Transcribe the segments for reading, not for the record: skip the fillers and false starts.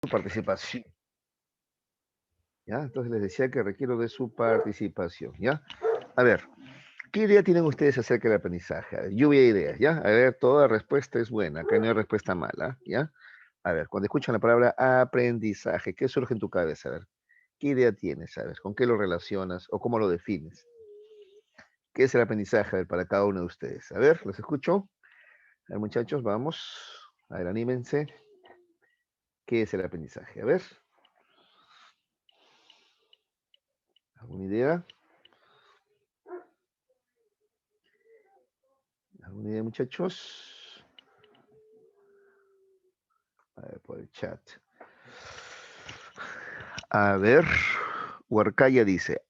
su participación, ¿ya? Entonces les decía que requiero de su participación, ¿ya? A ver, ¿qué idea tienen ustedes acerca del aprendizaje? A ver, lluvia de ideas, ¿ya? A ver, toda respuesta es buena, acá no hay respuesta mala, ¿ya? A ver, cuando escuchan la palabra aprendizaje, ¿qué surge en tu cabeza? A ver, ¿qué idea tienes? A ver, ¿con qué lo relacionas o cómo lo defines? ¿Qué es el aprendizaje? A ver, para cada uno de ustedes. A ver, los escucho. A ver, muchachos, vamos. A ver, anímense. ¿Qué es el aprendizaje? A ver, ¿alguna idea? ¿Alguna idea, muchachos? A ver, por el chat. A ver, Huarcaya dice,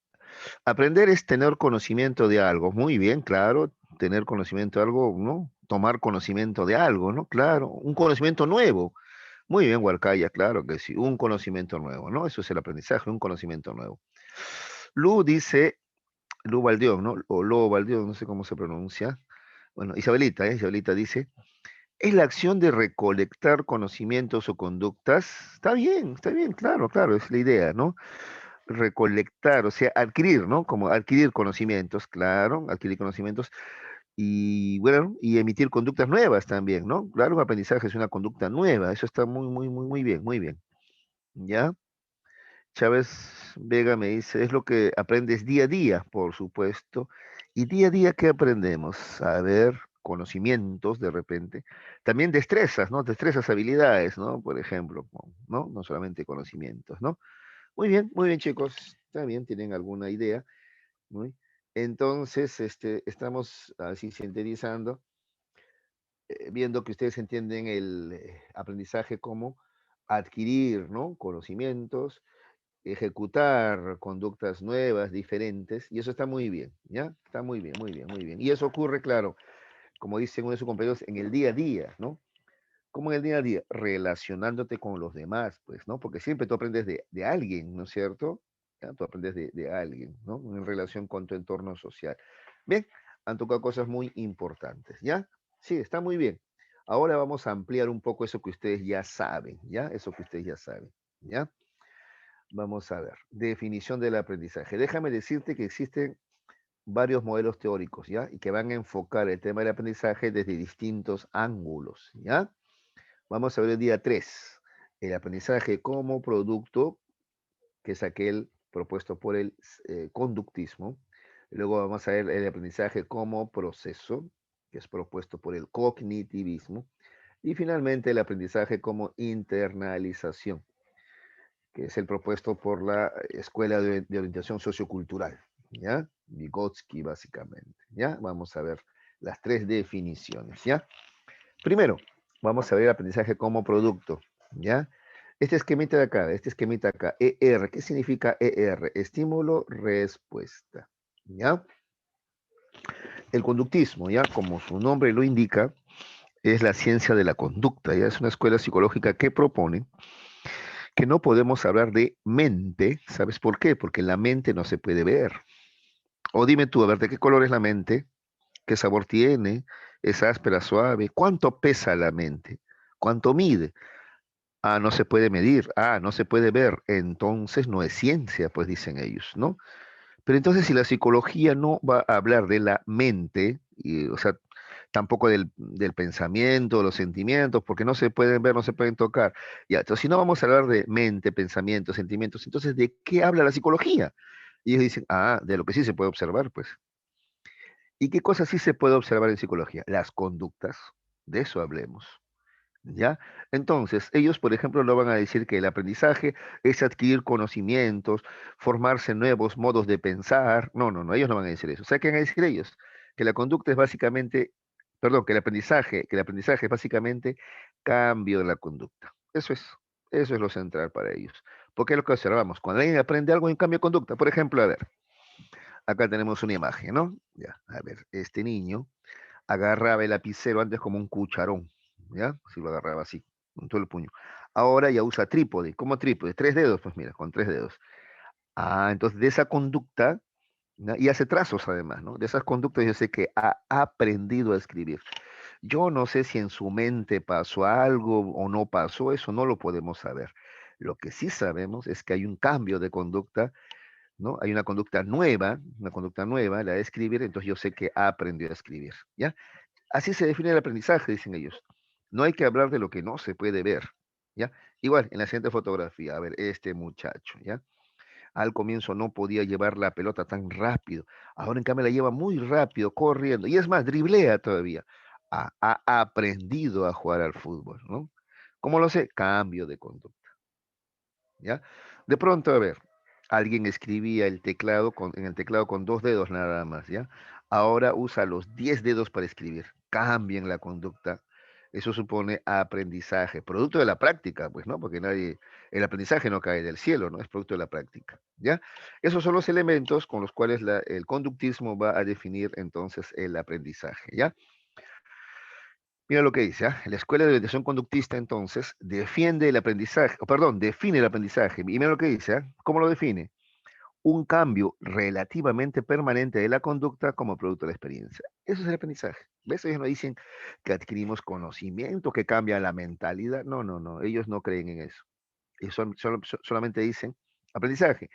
aprender es tener conocimiento de algo. Muy bien, claro, tener conocimiento de algo, ¿no? Tomar conocimiento de algo, ¿no? Claro, un conocimiento nuevo. Muy bien, Huarcaya, claro que sí, un conocimiento nuevo, ¿no? Eso es el aprendizaje, un conocimiento nuevo. Lu dice, Lu Baldión, ¿no? O Lo Baldión, no sé cómo se pronuncia. Bueno, Isabelita, ¿eh? Isabelita dice, es la acción de recolectar conocimientos o conductas. Está bien, claro, claro, es la idea, ¿no? Recolectar, o sea, adquirir, ¿no? Como adquirir conocimientos, claro, adquirir conocimientos y, bueno, y emitir conductas nuevas también, ¿no? Claro, un aprendizaje es una conducta nueva, eso está muy, muy, muy, muy bien, muy bien. ¿Ya? Chávez Vega me dice, es lo que aprendes día a día, por supuesto. Y día a día, ¿qué aprendemos? A ver, conocimientos de repente. También destrezas, ¿no? Destrezas, habilidades, ¿no? Por ejemplo, ¿no? No solamente conocimientos, ¿no? Muy bien, chicos. Está bien, tienen alguna idea. Muy. Entonces, estamos así sintetizando, viendo que ustedes entienden el aprendizaje como adquirir, ¿no? Conocimientos, ejecutar conductas nuevas, diferentes, y eso está muy bien, ¿ya? Está muy bien, muy bien, muy bien. Y eso ocurre, claro, como dicen uno de sus compañeros, en el día a día, ¿no? Como en el día a día, relacionándote con los demás, pues, ¿no? Porque siempre tú aprendes de alguien, ¿no es cierto? ¿Ya? Tú aprendes de alguien, ¿no? En relación con tu entorno social. Bien, han tocado cosas muy importantes, ¿ya? Sí, está muy bien. Ahora vamos a ampliar un poco eso que ustedes ya saben, ¿ya? Eso que ustedes ya saben, ¿ya? Vamos a ver. Definición del aprendizaje. Déjame decirte que existen varios modelos teóricos, ¿ya? Y que van a enfocar el tema del aprendizaje desde distintos ángulos, ¿ya? Vamos a ver el día 3, el aprendizaje como producto, que es aquel propuesto por el conductismo. Luego vamos a ver el aprendizaje como proceso, que es propuesto por el cognitivismo. Y finalmente el aprendizaje como internalización, que es el propuesto por la Escuela de Orientación Sociocultural, ¿ya? Vygotsky, básicamente, ¿ya? Vamos a ver las tres definiciones, ¿ya? Primero, vamos a ver el aprendizaje como producto, ¿ya? Este esquemita de acá, este esquemita acá, ER, ¿qué significa ER? Estímulo, respuesta, ¿ya? El conductismo, ¿ya? Como su nombre lo indica, es la ciencia de la conducta, ¿ya? Es una escuela psicológica que propone que no podemos hablar de mente, ¿sabes por qué? Porque la mente no se puede ver. O dime tú, a ver, ¿de qué color es la mente? ¿Qué sabor tiene? ¿Es áspera, suave? ¿Cuánto pesa la mente? ¿Cuánto mide? Ah, no se puede medir. Ah, no se puede ver. Entonces no es ciencia, pues dicen ellos, ¿no? Pero entonces si la psicología no va a hablar de la mente, y, o sea, tampoco del pensamiento, los sentimientos, porque no se pueden ver, no se pueden tocar. Ya, entonces si no vamos a hablar de mente, pensamientos, sentimientos, entonces ¿de qué habla la psicología? Y ellos dicen, ah, de lo que sí se puede observar, pues. ¿Y qué cosas sí se puede observar en psicología? Las conductas, de eso hablemos. ¿Ya? Entonces, ellos, por ejemplo, no van a decir que el aprendizaje es adquirir conocimientos, formarse nuevos modos de pensar. No, no, no, ellos no van a decir eso. O sea, ¿qué van a decir ellos? Que la conducta es básicamente, perdón, que el aprendizaje es básicamente cambio de la conducta. Eso es lo central para ellos. Porque es lo que observamos. Cuando alguien aprende algo en cambio de conducta, por ejemplo, a ver, acá tenemos una imagen, ¿no? Ya, a ver, este niño agarraba el lapicero antes como un cucharón, ¿ya? Si lo agarraba así, con todo el puño. Ahora ya usa trípode. ¿Cómo trípode? Tres dedos, pues mira, con tres dedos. Ah, entonces de esa conducta, ¿no? Y hace trazos además, ¿no? De esas conductas yo sé que ha aprendido a escribir. Yo no sé si en su mente pasó algo o no pasó, eso no lo podemos saber. Lo que sí sabemos es que hay un cambio de conducta, ¿no? Hay una conducta nueva, la de escribir, entonces yo sé que aprendió a escribir, ¿ya? Así se define el aprendizaje, dicen ellos. No hay que hablar de lo que no se puede ver, ¿ya? Igual, en la siguiente fotografía, a ver, este muchacho, ¿ya? Al comienzo no podía llevar la pelota tan rápido. Ahora en cambio la lleva muy rápido, corriendo. Y es más, driblea todavía. Ha aprendido a jugar al fútbol, ¿no? ¿Cómo lo sé? Cambio de conducta, ¿ya? De pronto, a ver, alguien escribía en el teclado con 2 dedos nada más, ¿ya? Ahora usa los 10 dedos para escribir. Cambien la conducta. Eso supone aprendizaje, producto de la práctica, pues, ¿no? Porque el aprendizaje no cae del cielo, ¿no? Es producto de la práctica, ¿ya? Esos son los elementos con los cuales el conductismo va a definir entonces el aprendizaje, ¿ya? Mira lo que dice, ¿ah? La escuela de orientación conductista entonces defiende el aprendizaje, o perdón, define el aprendizaje. Y mira lo que dice, ¿ah? ¿Cómo lo define? Un cambio relativamente permanente de la conducta como producto de la experiencia. Eso es el aprendizaje. ¿Ves? Ellos no dicen que adquirimos conocimiento, que cambia la mentalidad. No, no, no. Ellos no creen en eso. Ellos solamente dicen aprendizaje,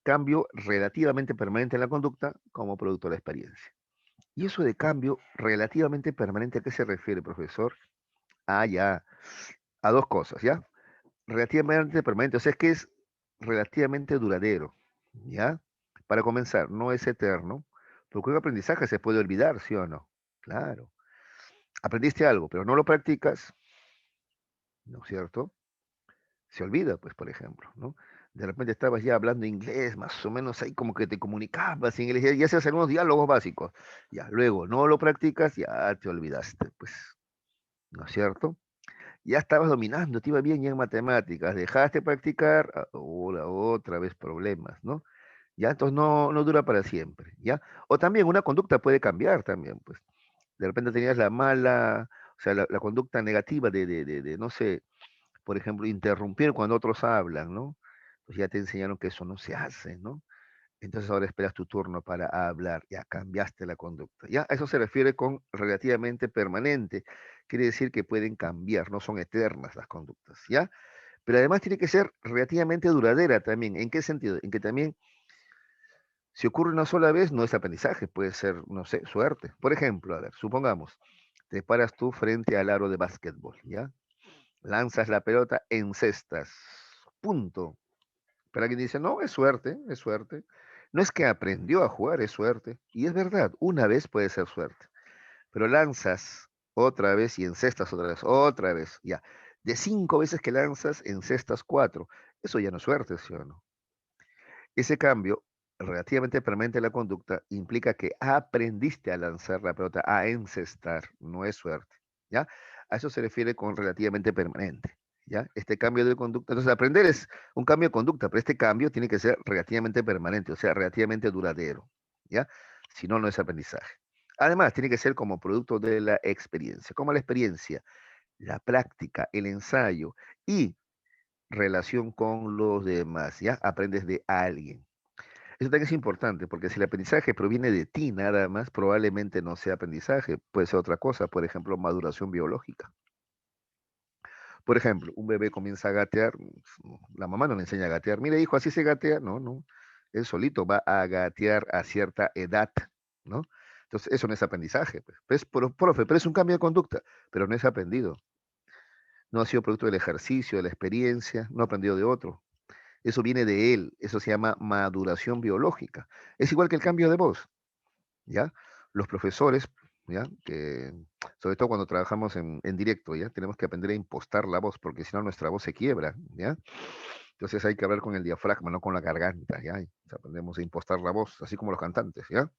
cambio relativamente permanente en la conducta como producto de la experiencia. Y eso de cambio relativamente permanente, ¿a qué se refiere, profesor? Ah, ya, a dos cosas, ¿ya? Relativamente permanente, o sea, es que es relativamente duradero, ¿ya? Para comenzar, no es eterno, porque un aprendizaje se puede olvidar, ¿sí o no? Claro. Aprendiste algo, pero no lo practicas, ¿no es cierto? Se olvida, pues, por ejemplo, ¿no? De repente estabas ya hablando inglés, más o menos ahí como que te comunicabas en inglés, ya hacías algunos diálogos básicos, ya, luego no lo practicas, ya te olvidaste, pues, ¿no es cierto? Ya estabas dominando, te iba bien ya en matemáticas, dejaste de practicar, ahora otra vez problemas, ¿no? Ya, entonces no dura para siempre, ¿ya? O también una conducta puede cambiar también, pues. De repente tenías la mala, o sea, la conducta negativa no sé, por ejemplo, interrumpir cuando otros hablan, ¿no? Pues ya te enseñaron que eso no se hace, ¿no? Entonces ahora esperas tu turno para hablar, ya cambiaste la conducta. Ya, a eso se refiere con relativamente permanente. Quiere decir que pueden cambiar, no son eternas las conductas, ¿ya? Pero además tiene que ser relativamente duradera también. ¿En qué sentido? En que también, si ocurre una sola vez, no es aprendizaje, puede ser, no sé, suerte. Por ejemplo, a ver, supongamos, te paras tú frente al aro de básquetbol, ¿ya? Lanzas la pelota, encestas, punto. Pero alguien dice, no, es suerte, es suerte. No es que aprendió a jugar, es suerte. Y es verdad, una vez puede ser suerte. Pero lanzas otra vez y encestas otra vez, ya. De 5 veces que lanzas, encestas 4. Eso ya no es suerte, ¿sí o no? Ese cambio relativamente permanente en la conducta implica que aprendiste a lanzar la pelota, a encestar, no es suerte, ¿ya? A eso se refiere con relativamente permanente, ¿ya? Este cambio de conducta, entonces aprender es un cambio de conducta, pero este cambio tiene que ser relativamente permanente, o sea, relativamente duradero, ¿ya? Si no, no es aprendizaje. Además, tiene que ser como producto de la experiencia. ¿Cómo la experiencia? La práctica, el ensayo y relación con los demás, ¿ya? Aprendes de alguien. Eso también es importante, porque si el aprendizaje proviene de ti nada más, probablemente no sea aprendizaje, puede ser otra cosa, por ejemplo, maduración biológica. Por ejemplo, un bebé comienza a gatear, la mamá no le enseña a gatear. Mire, hijo, así se gatea. No, no. Él solito va a gatear a cierta edad, ¿no? Entonces, eso no es aprendizaje, pues. Profe, pero es un cambio de conducta, pero no es aprendido. No ha sido producto del ejercicio, de la experiencia, no ha aprendido de otro. Eso viene de él, eso se llama maduración biológica. Es igual que el cambio de voz. ¿Ya? Los profesores, ¿ya? Que, sobre todo cuando trabajamos en directo, ¿ya? Tenemos que aprender a impostar la voz, porque si no nuestra voz se quiebra, ¿ya? Entonces hay que hablar con el diafragma, no con la garganta, ¿ya? Aprendemos a impostar la voz, así como los cantantes, ¿ya?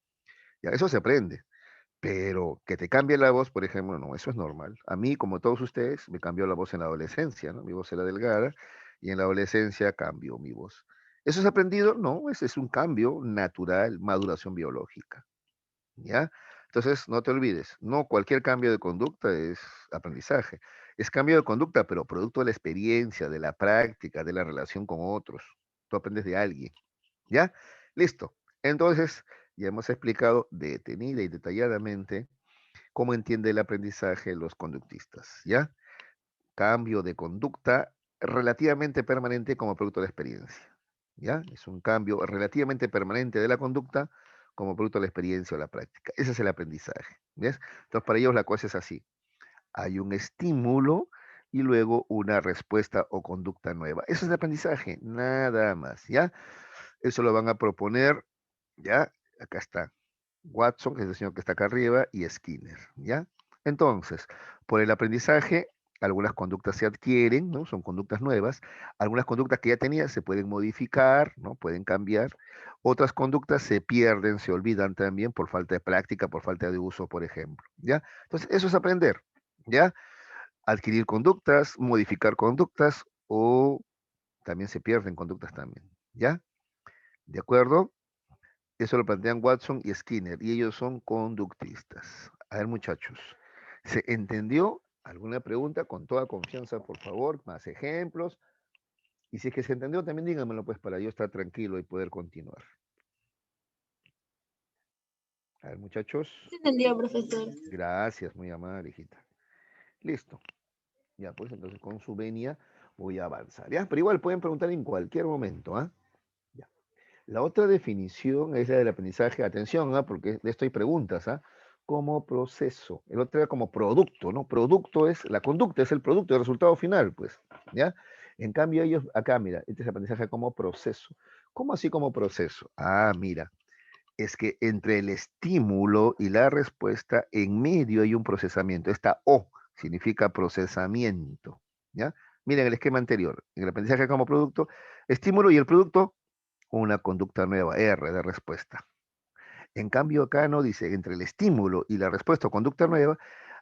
Ya, eso se aprende. Pero que te cambie la voz, por ejemplo, no, eso es normal. A mí, como todos ustedes, me cambió la voz en la adolescencia, ¿no? Mi voz era delgada y en la adolescencia cambió mi voz. ¿Eso es aprendido? No, ese es un cambio natural, maduración biológica. ¿Ya? Entonces, no te olvides, no cualquier cambio de conducta es aprendizaje. Es cambio de conducta, pero producto de la experiencia, de la práctica, de la relación con otros. Tú aprendes de alguien. ¿Ya? Listo. Entonces, ya hemos explicado detenida y detalladamente cómo entiende el aprendizaje los conductistas. ¿Ya? Cambio de conducta relativamente permanente como producto de la experiencia. ¿Ya? Es un cambio relativamente permanente de la conducta como producto de la experiencia o la práctica. Ese es el aprendizaje. ¿Ves? Entonces, para ellos la cosa es así. Hay un estímulo y luego una respuesta o conducta nueva. Eso es el aprendizaje, nada más, ¿ya? Eso lo van a proponer, ¿ya? Acá está Watson, que es el señor que está acá arriba, y Skinner, ¿ya? Entonces, por el aprendizaje, algunas conductas se adquieren, ¿no? Son conductas nuevas. Algunas conductas que ya tenía se pueden modificar, ¿no? Pueden cambiar. Otras conductas se pierden, se olvidan también por falta de práctica, por falta de uso, por ejemplo, ¿ya? Entonces, eso es aprender, ¿ya? Adquirir conductas, modificar conductas o también se pierden conductas también, ¿ya? ¿De acuerdo? Eso lo plantean Watson y Skinner, y ellos son conductistas. A ver, muchachos, ¿se entendió? ¿Alguna pregunta? Con toda confianza, por favor, más ejemplos. Y si es que se entendió, también díganmelo, pues, para yo estar tranquilo y poder continuar. A ver, muchachos. Se entendió, profesor. Gracias, muy amable, hijita. Listo. Ya, pues, entonces con su venia voy a avanzar, ¿ya? Pero igual pueden preguntar en cualquier momento, ¿ah? Ya. La otra definición es la del aprendizaje, atención, ¿ah? Porque de esto hay preguntas, ¿ah? Como proceso. El otro era como producto, ¿no? Producto es, la conducta es el producto, el resultado final, pues, ¿ya? En cambio ellos, acá, mira, este es aprendizaje como proceso. ¿Cómo así como proceso? Ah, mira, es que entre el estímulo y la respuesta, en medio hay un procesamiento. Esta O significa procesamiento, ¿ya? Miren el esquema anterior, en el aprendizaje como producto, estímulo y el producto, una conducta nueva, R de respuesta. En cambio, acá no dice, entre el estímulo y la respuesta o conducta nueva,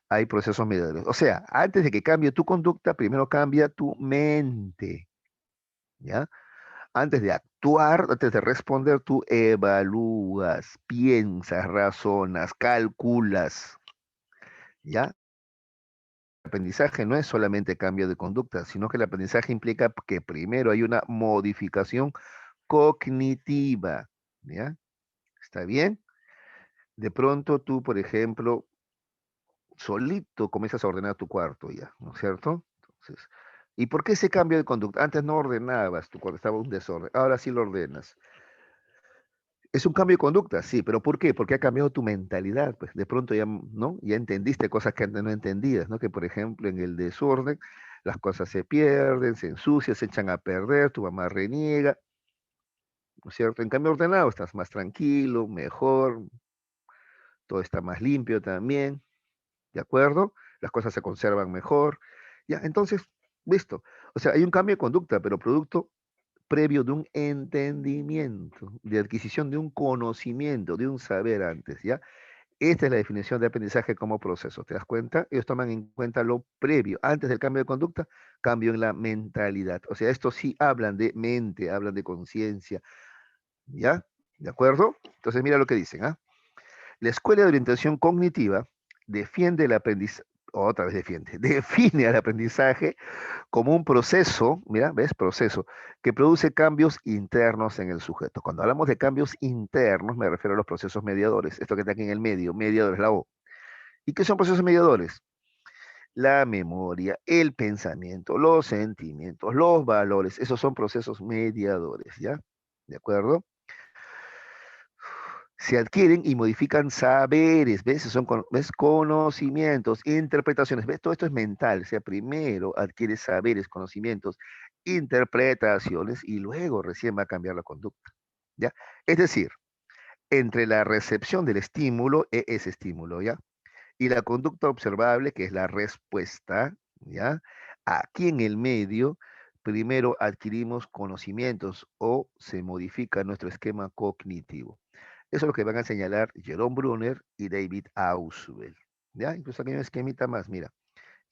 hay procesos mediadores. O sea, antes de que cambie tu conducta, primero cambia tu mente, ¿ya? Antes de actuar, antes de responder, tú evalúas, piensas, razonas, calculas, ¿ya? El aprendizaje no es solamente cambio de conducta, sino que el aprendizaje implica que primero hay una modificación cognitiva, ¿ya? ¿Está bien? De pronto tú, por ejemplo, solito comienzas a ordenar tu cuarto ya, ¿no es cierto? Entonces, ¿y por qué ese cambio de conducta? Antes no ordenabas tu cuarto, estaba un desorden, ahora sí lo ordenas. Es un cambio de conducta, sí, pero ¿por qué? Porque ha cambiado tu mentalidad, pues de pronto ya, ¿no? Ya entendiste cosas que antes no entendías, ¿no? Que por ejemplo en el desorden las cosas se pierden, se ensucian, se echan a perder, tu mamá reniega, ¿no es cierto? En cambio ordenado estás más tranquilo, mejor, todo está más limpio también, ¿de acuerdo? Las cosas se conservan mejor, ya, entonces, listo. O sea, hay un cambio de conducta, pero producto previo de un entendimiento, de adquisición de un conocimiento, de un saber antes, ¿ya? Esta es la definición de aprendizaje como proceso, ¿te das cuenta? Ellos toman en cuenta lo previo, antes del cambio de conducta, cambio en la mentalidad. O sea, estos sí hablan de mente, hablan de conciencia, ¿ya? ¿De acuerdo? Entonces mira lo que dicen, ¿ah? La Escuela de Orientación Cognitiva defiende el aprendizaje, otra vez defiende, define al aprendizaje como un proceso, mira, ¿ves? Proceso, que produce cambios internos en el sujeto. Cuando hablamos de cambios internos, me refiero a los procesos mediadores, esto que está aquí en el medio, mediadores, la O. ¿Y qué son procesos mediadores? La memoria, el pensamiento, los sentimientos, los valores, esos son procesos mediadores, ¿ya? ¿De acuerdo? Se adquieren y modifican saberes, ¿ves? Son ¿ves? Conocimientos, interpretaciones, ¿ves? Todo esto es mental, o sea, primero adquiere saberes, conocimientos, interpretaciones y luego recién va a cambiar la conducta, ¿ya? Es decir, entre la recepción del estímulo, ese estímulo, ¿ya? Y la conducta observable, que es la respuesta, ¿ya? Aquí en el medio, primero adquirimos conocimientos o se modifica nuestro esquema cognitivo. Eso es lo que van a señalar Jerome Brunner y David Ausubel. ¿Ya? Incluso aquí hay un esquemita más, mira.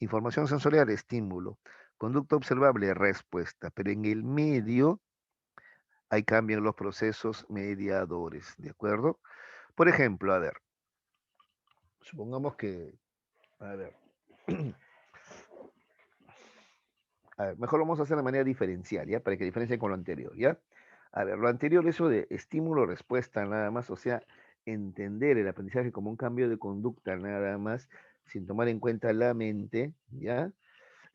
Información sensorial, estímulo. Conducta observable, respuesta. Pero en el medio hay cambio en los procesos mediadores, ¿de acuerdo? Por ejemplo, a ver, supongamos que, a ver, mejor lo vamos a hacer de manera diferencial, ¿ya? Para que diferencien con lo anterior, ¿ya? A ver, lo anterior, eso de estímulo-respuesta nada más, o sea, entender el aprendizaje como un cambio de conducta nada más, sin tomar en cuenta la mente, ¿ya?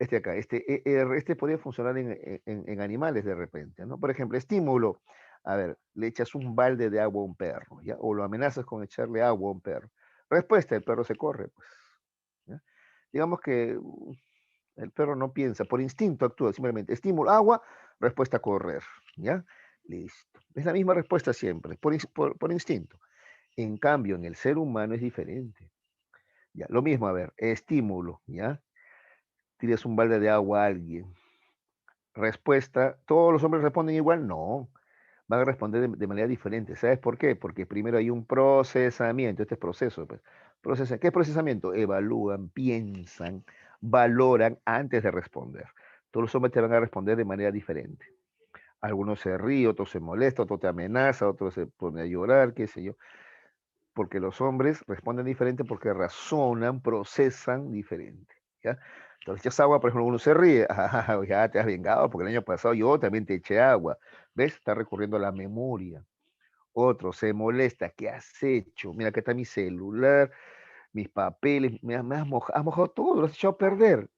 este acá, este podría funcionar en animales de repente, ¿no? Por ejemplo, estímulo. A ver, le echas un balde de agua a un perro, ¿ya? O lo amenazas con echarle agua a un perro. Respuesta, el perro se corre, pues, ¿ya? Digamos que el perro no piensa, por instinto actúa, simplemente estímulo, agua, respuesta correr, ¿ya? Listo. Es la misma respuesta siempre, por instinto. En cambio, en el ser humano es diferente. Ya, lo mismo, a ver, estímulo, ¿ya? Tiras un balde de agua a alguien. Respuesta, ¿todos los hombres responden igual? No, van a responder de manera diferente. ¿Sabes por qué? Porque primero hay un procesamiento, este es proceso, pues. ¿Qué es procesamiento? Evalúan, piensan, valoran antes de responder. Todos los hombres te van a responder de manera diferente. Algunos se ríen, otros se molestan, otros te amenazan, otros se ponen a llorar, qué sé yo. Porque los hombres responden diferente porque razonan, procesan diferente. ¿Ya? Entonces, echas agua, por ejemplo, uno se ríe, ah, ya te has vengado porque el año pasado yo también te eché agua. ¿Ves? Está recurriendo a la memoria. Otro se molesta, ¿qué has hecho? Mira, acá está mi celular, mis papeles, has mojado todo, lo has echado a perder.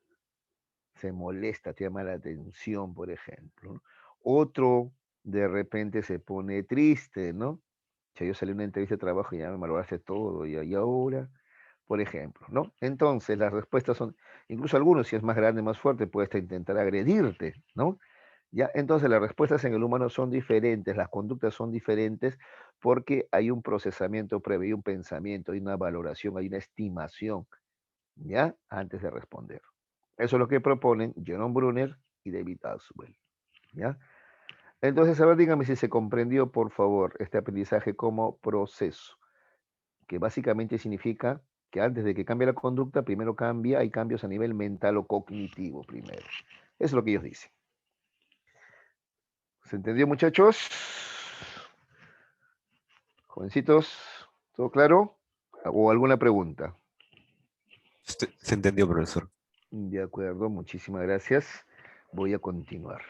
Se molesta, te llama la atención, por ejemplo, ¿no? Otro de repente se pone triste, ¿no? O sea, yo salí a una entrevista de trabajo y ya me malograste todo, y ahora, por ejemplo, ¿no? Entonces, las respuestas son, incluso algunos, si es más grande, más fuerte, puede hasta intentar agredirte, ¿no? Ya, entonces las respuestas en el humano son diferentes, las conductas son diferentes porque hay un procesamiento previo, hay un pensamiento, hay una valoración, hay una estimación, ¿ya? Antes de responder. Eso es lo que proponen Jerome Brunner y David Aswell, ¿ya? Entonces, a ver, dígame si se comprendió, por favor, este aprendizaje como proceso, que básicamente significa que antes de que cambie la conducta, primero hay cambios a nivel mental o cognitivo primero. Eso es lo que ellos dicen. ¿Se entendió, muchachos? Jovencitos, ¿todo claro? ¿O alguna pregunta? Se entendió, profesor. De acuerdo, muchísimas gracias. Voy a continuar.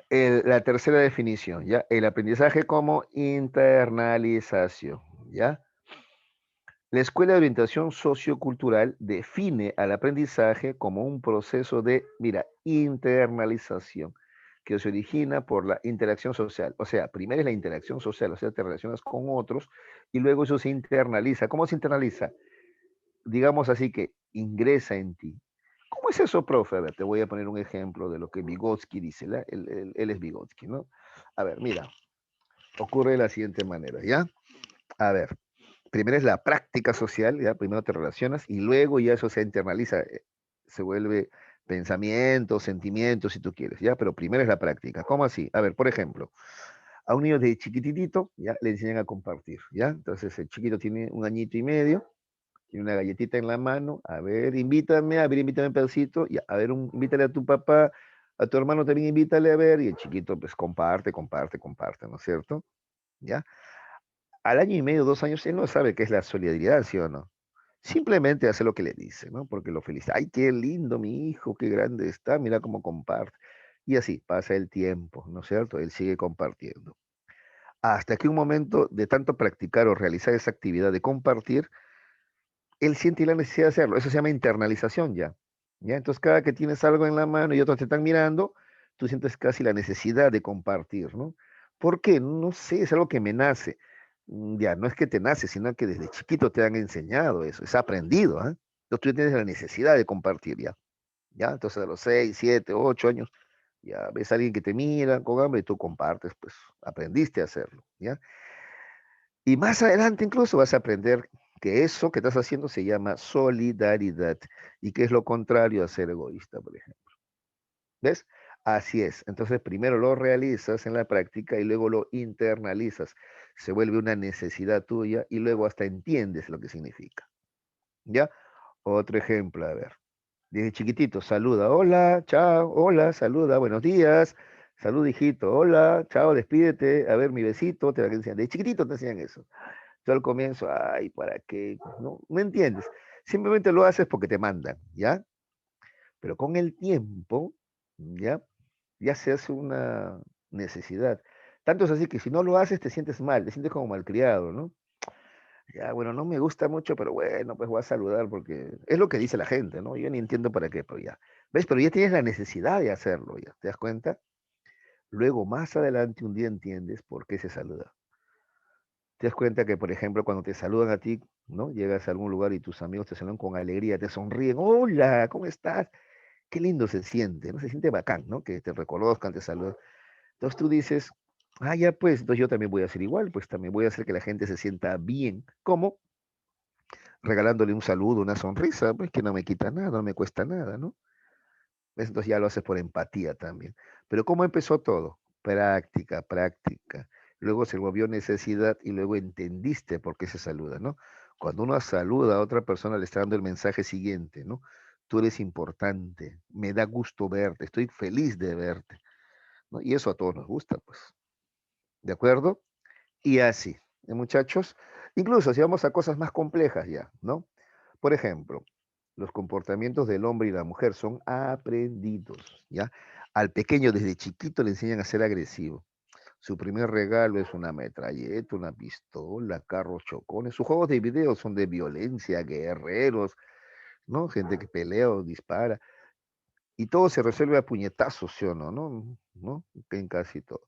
La tercera definición, ¿ya? El aprendizaje como internalización, ¿ya? La Escuela de Orientación Sociocultural define al aprendizaje como un proceso de, mira, internalización, que se origina por la interacción social. O sea, primero es la interacción social, o sea, te relacionas con otros y luego eso se internaliza. ¿Cómo se internaliza? Digamos así que ingresa en ti. ¿Cómo es eso, profe? A ver, te voy a poner un ejemplo de lo que Vygotsky dice. Él es Vygotsky, ¿no? A ver, mira, ocurre de la siguiente manera, ¿ya? A ver, primero es la práctica social, ¿ya? Primero te relacionas y luego ya eso se internaliza, se vuelve pensamiento, sentimiento, si tú quieres, ¿ya? Pero primero es la práctica. ¿Cómo así? A ver, por ejemplo, a un niño de chiquititito, ¿ya? Le enseñan a compartir, ¿ya? Entonces el chiquito tiene un añito y medio, tiene una galletita en la mano, a ver, invítame un pedacito, y a ver, invítale a tu papá, a tu hermano también invítale a ver, y el chiquito pues comparte, comparte, comparte, ¿no es cierto? ¿Ya? Al año y medio, 2 años, él no sabe qué es la solidaridad, ¿sí o no? Simplemente hace lo que le dice, ¿no? Porque lo felicita. Ay, qué lindo mi hijo, qué grande está, mira cómo comparte. Y así pasa el tiempo, ¿no es cierto? Él sigue compartiendo. Hasta que un momento de tanto practicar o realizar esa actividad de compartir, él siente la necesidad de hacerlo. Eso se llama internalización ya. ¿Ya? Entonces, cada que tienes algo en la mano y otros te están mirando, tú sientes casi la necesidad de compartir, ¿no? ¿Por qué? No sé, es algo que me nace. Ya, no es que te nace, sino que desde chiquito te han enseñado eso, es aprendido, ¿ah? Entonces tú ya tienes la necesidad de compartir ya. ¿Ya? Entonces a los 6, 7, 8 años, ya ves a alguien que te mira con hambre y tú compartes, pues aprendiste a hacerlo, ¿ya? Y más adelante incluso vas a aprender que eso que estás haciendo se llama solidaridad y que es lo contrario a ser egoísta, por ejemplo. ¿Ves? Así es. Entonces primero lo realizas en la práctica y luego lo internalizas. Se vuelve una necesidad tuya y luego hasta entiendes lo que significa. ¿Ya? Otro ejemplo, a ver. Desde chiquitito, saluda, hola, chao, hola, saluda, buenos días, salud, hijito, hola, chao, despídete, a ver, mi besito, te enseñan. De chiquitito te enseñan eso. Tú al comienzo, ay, ¿para qué? No, no entiendes. Simplemente lo haces porque te mandan, ¿ya? Pero con el tiempo, ¿ya? Ya se hace una necesidad. Tanto es así que si no lo haces te sientes mal, te sientes como malcriado, ¿no? Ya, bueno, no me gusta mucho, pero bueno, pues voy a saludar porque es lo que dice la gente, ¿no? Yo ni entiendo para qué, pero ya. ¿Ves? Pero ya tienes la necesidad de hacerlo, ya. ¿Te das cuenta? Luego, más adelante, un día entiendes por qué se saluda. Te das cuenta que, por ejemplo, cuando te saludan a ti, ¿no? Llegas a algún lugar y tus amigos te saludan con alegría, te sonríen. Hola, ¿cómo estás? Qué lindo se siente, ¿no? Se siente bacán, ¿no? Que te reconozcan, te saluden. Entonces tú dices, ah, ya pues, entonces yo también voy a hacer igual, pues también voy a hacer que la gente se sienta bien. ¿Cómo? Regalándole un saludo, una sonrisa, pues que no me quita nada, no me cuesta nada, ¿no? Entonces ya lo haces por empatía también. Pero ¿cómo empezó todo? Práctica, práctica. Luego se volvió necesidad y luego entendiste por qué se saluda, ¿no? Cuando uno saluda a otra persona le está dando el mensaje siguiente, ¿no? Tú eres importante, me da gusto verte, estoy feliz de verte, ¿no? Y eso a todos nos gusta, pues. ¿De acuerdo? Y así, muchachos, incluso si vamos a cosas más complejas ya, ¿no? Por ejemplo, los comportamientos del hombre y la mujer son aprendidos, ¿ya? Al pequeño desde chiquito le enseñan a ser agresivo. Su primer regalo es una metralleta, una pistola, carros chocones. Sus juegos de video son de violencia, guerreros, ¿no? Gente que pelea o dispara. Y todo se resuelve a puñetazos, ¿sí o no? ¿No? En casi todo.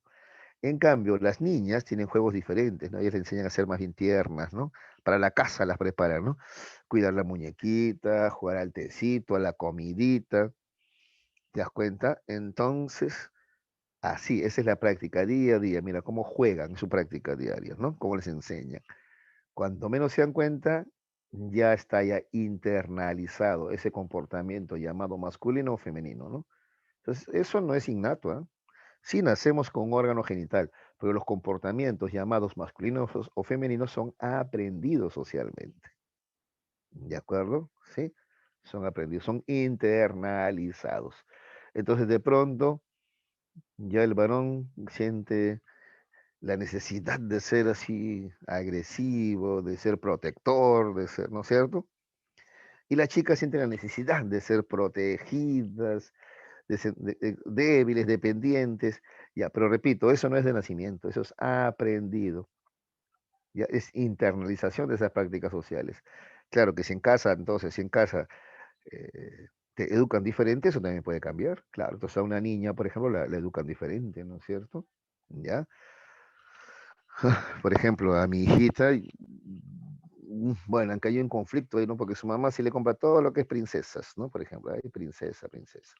En cambio, las niñas tienen juegos diferentes, ¿no? Ellas le enseñan a ser más bien tiernas, ¿no? Para la casa las preparan, ¿no? Cuidar la muñequita, jugar al tecito, a la comidita, ¿te das cuenta? Entonces, así, esa es la práctica día a día. Mira cómo juegan su práctica diaria, ¿no? Cómo les enseñan. Cuando menos se dan cuenta, ya está ya internalizado ese comportamiento llamado masculino o femenino, ¿no? Entonces, eso no es innato, ¿eh? Sí nacemos con un órgano genital, pero los comportamientos llamados masculinos o femeninos son aprendidos socialmente. ¿De acuerdo? ¿Sí? Son aprendidos, son internalizados. Entonces, de pronto, ya el varón siente la necesidad de ser así agresivo, de ser protector, de ser, ¿no es cierto? Y la chica siente la necesidad de ser protegidas, débiles, dependientes, ya, pero repito, eso no es de nacimiento, eso es aprendido, ya es internalización de esas prácticas sociales. Claro que si en casa, entonces, si en casa te educan diferente, eso también puede cambiar, claro. Entonces a una niña, por ejemplo, la educan diferente, ¿no es cierto? ¿Ya? Por ejemplo, a mi hijita, bueno, han caído en conflicto ahí, ¿no? Porque su mamá sí le compra todo lo que es princesas, ¿no? Por ejemplo, ay, princesa, princesa.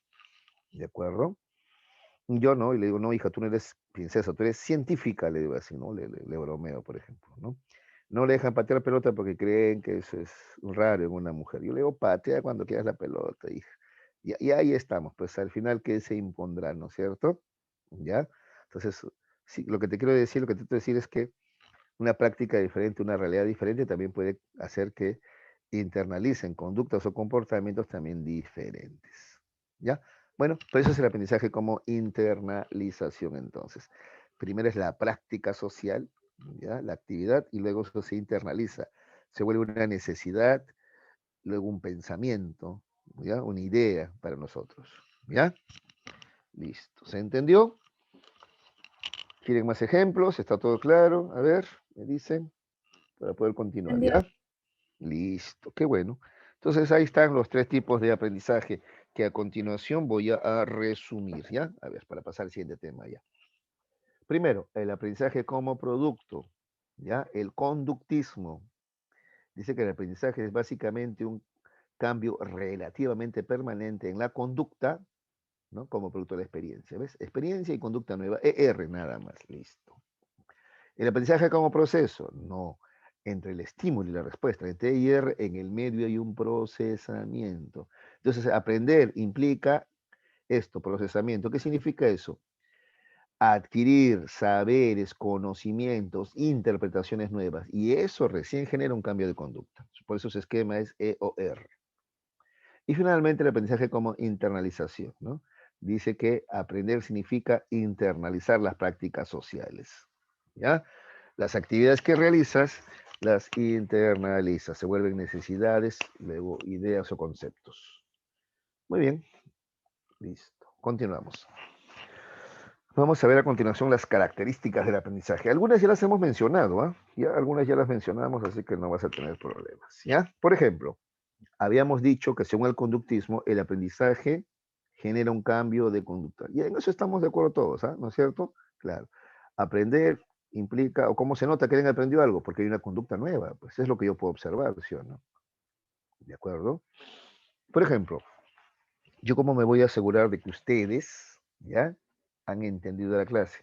¿De acuerdo? Yo no, y le digo, no, hija, tú no eres princesa, tú eres científica, le digo así, ¿no? Le bromeo, por ejemplo, ¿no? No le dejan patear pelota porque creen que eso es raro en una mujer. Yo le digo, patea cuando quieras la pelota, hija. Y ahí estamos, pues al final, ¿qué se impondrá, no es cierto? ¿Ya? Entonces, sí, lo que te quiero decir, lo que te quiero decir es que una práctica diferente, una realidad diferente también puede hacer que internalicen conductas o comportamientos también diferentes. ¿Ya? Bueno, pues eso es el aprendizaje como internalización entonces. Primero es la práctica social, ¿ya? La actividad, y luego eso se internaliza. Se vuelve una necesidad, luego un pensamiento, ¿ya? Una idea para nosotros. ¿Ya? Listo. ¿Se entendió? ¿Quieren más ejemplos? ¿Está todo claro? A ver, me dicen, para poder continuar, Entendió. ¿ya? Listo, qué bueno. Entonces ahí están los tres tipos de aprendizaje que a continuación voy a resumir, ¿ya? A ver, para pasar al siguiente tema, ¿ya? Primero, el aprendizaje como producto, ¿ya? El conductismo. Dice que el aprendizaje es básicamente un cambio relativamente permanente en la conducta, ¿no? Como producto de la experiencia, ¿ves? Experiencia y conducta nueva, ER nada más, listo. El aprendizaje como proceso, no. Entre el estímulo y la respuesta, entre T y R, en el medio hay un procesamiento. Entonces, aprender implica esto, procesamiento. ¿Qué significa eso? Adquirir saberes, conocimientos, interpretaciones nuevas. Y eso recién genera un cambio de conducta. Por eso su esquema es E o R. Y finalmente el aprendizaje como internalización, ¿no? Dice que aprender significa internalizar las prácticas sociales. ¿Ya? Las actividades que realizas las internalizas, se vuelven necesidades, luego ideas o conceptos. Muy bien, listo. Continuamos. Vamos a ver a continuación las características del aprendizaje. Algunas ya las hemos mencionado, ¿ah? Ya, algunas ya las mencionamos, así que no vas a tener problemas, ¿ya? Por ejemplo, habíamos dicho que según el conductismo, el aprendizaje genera un cambio de conducta. Y en eso estamos de acuerdo todos, ¿ah? ¿No es cierto? Claro. Aprender implica, o cómo se nota que alguien aprendió algo, porque hay una conducta nueva, pues es lo que yo puedo observar, ¿sí o no? ¿De acuerdo? Por ejemplo, yo cómo me voy a asegurar de que ustedes, ¿ya? Han entendido la clase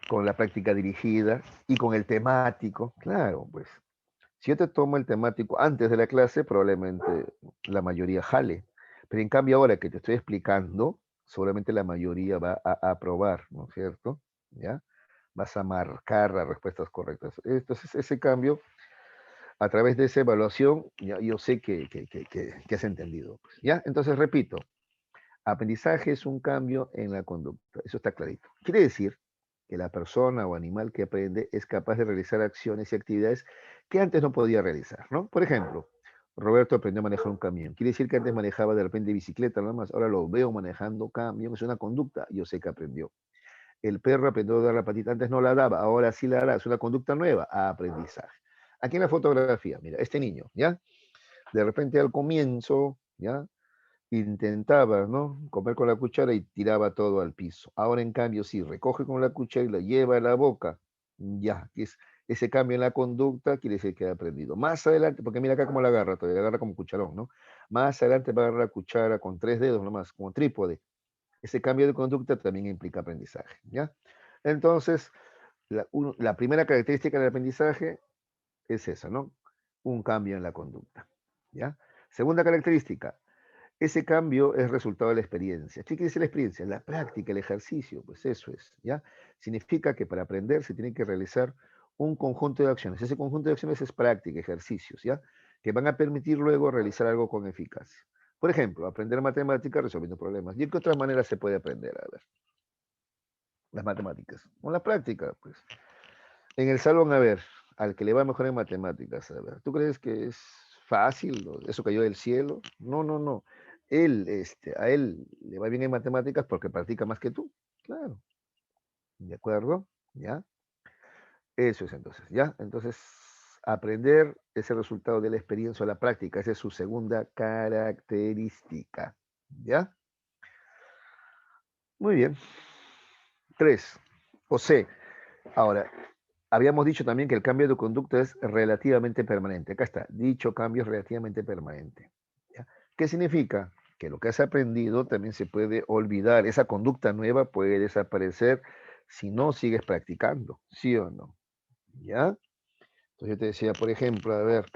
con la práctica dirigida y con el temático. Claro, pues si yo te tomo el temático antes de la clase, probablemente la mayoría jale. Pero en cambio ahora que te estoy explicando, seguramente la mayoría va a aprobar, ¿no es cierto? ¿Ya? Vas a marcar las respuestas correctas. Entonces ese cambio, a través de esa evaluación, ya yo sé que has entendido, pues, ¿ya? Entonces repito, aprendizaje es un cambio en la conducta, eso está clarito. Quiere decir que la persona o animal que aprende es capaz de realizar acciones y actividades que antes no podía realizar, ¿no? Por ejemplo, Roberto aprendió a manejar un camión. Quiere decir que antes manejaba de repente bicicleta nada más, ahora lo veo manejando camión, es una conducta, yo sé que aprendió. El perro aprendió a dar la patita, antes no la daba, ahora sí la da, es una conducta nueva, aprendizaje. Aquí en la fotografía, mira, este niño, ¿ya? De repente al comienzo, ¿ya? Intentaba, ¿no? Comer con la cuchara y tiraba todo al piso. Ahora, en cambio, sí, recoge con la cuchara y la lleva a la boca. Ya, que es ese cambio en la conducta quiere decir que ha aprendido. Más adelante, porque mira acá cómo la agarra, todavía la agarra como cucharón, ¿no? Más adelante va a agarrar la cuchara con 3 dedos nomás, como trípode. Ese cambio de conducta también implica aprendizaje, ¿ya? Entonces, la primera característica del aprendizaje es esa, ¿no? Un cambio en la conducta, ¿ya? Segunda característica, ese cambio es resultado de la experiencia. ¿Qué quiere decir la experiencia? La práctica, el ejercicio, pues eso es, ¿ya? Significa que para aprender se tiene que realizar un conjunto de acciones. Ese conjunto de acciones es práctica, ejercicios, ¿ya? Que van a permitir luego realizar algo con eficacia. Por ejemplo, aprender matemáticas resolviendo problemas. ¿Y de qué otra manera se puede aprender? A ver, las matemáticas. Con la práctica, pues. En el salón, a ver, al que le va mejor en matemáticas, a ver, ¿tú crees que es fácil? ¿Eso cayó del cielo? No, no, no. A él le va bien en matemáticas porque practica más que tú. Claro, ¿de acuerdo? ¿Ya? Eso es entonces, ¿ya? Entonces, aprender es el resultado de la experiencia o la práctica. Esa es su segunda característica. ¿Ya? Muy bien. 3. O C. Ahora, habíamos dicho también que el cambio de conducta es relativamente permanente. Acá está, dicho cambio es relativamente permanente. ¿Ya? ¿Qué significa? Que lo que has aprendido también se puede olvidar. Esa conducta nueva puede desaparecer si no sigues practicando, ¿sí o no? ¿Ya? Entonces yo te decía, por ejemplo, a ver,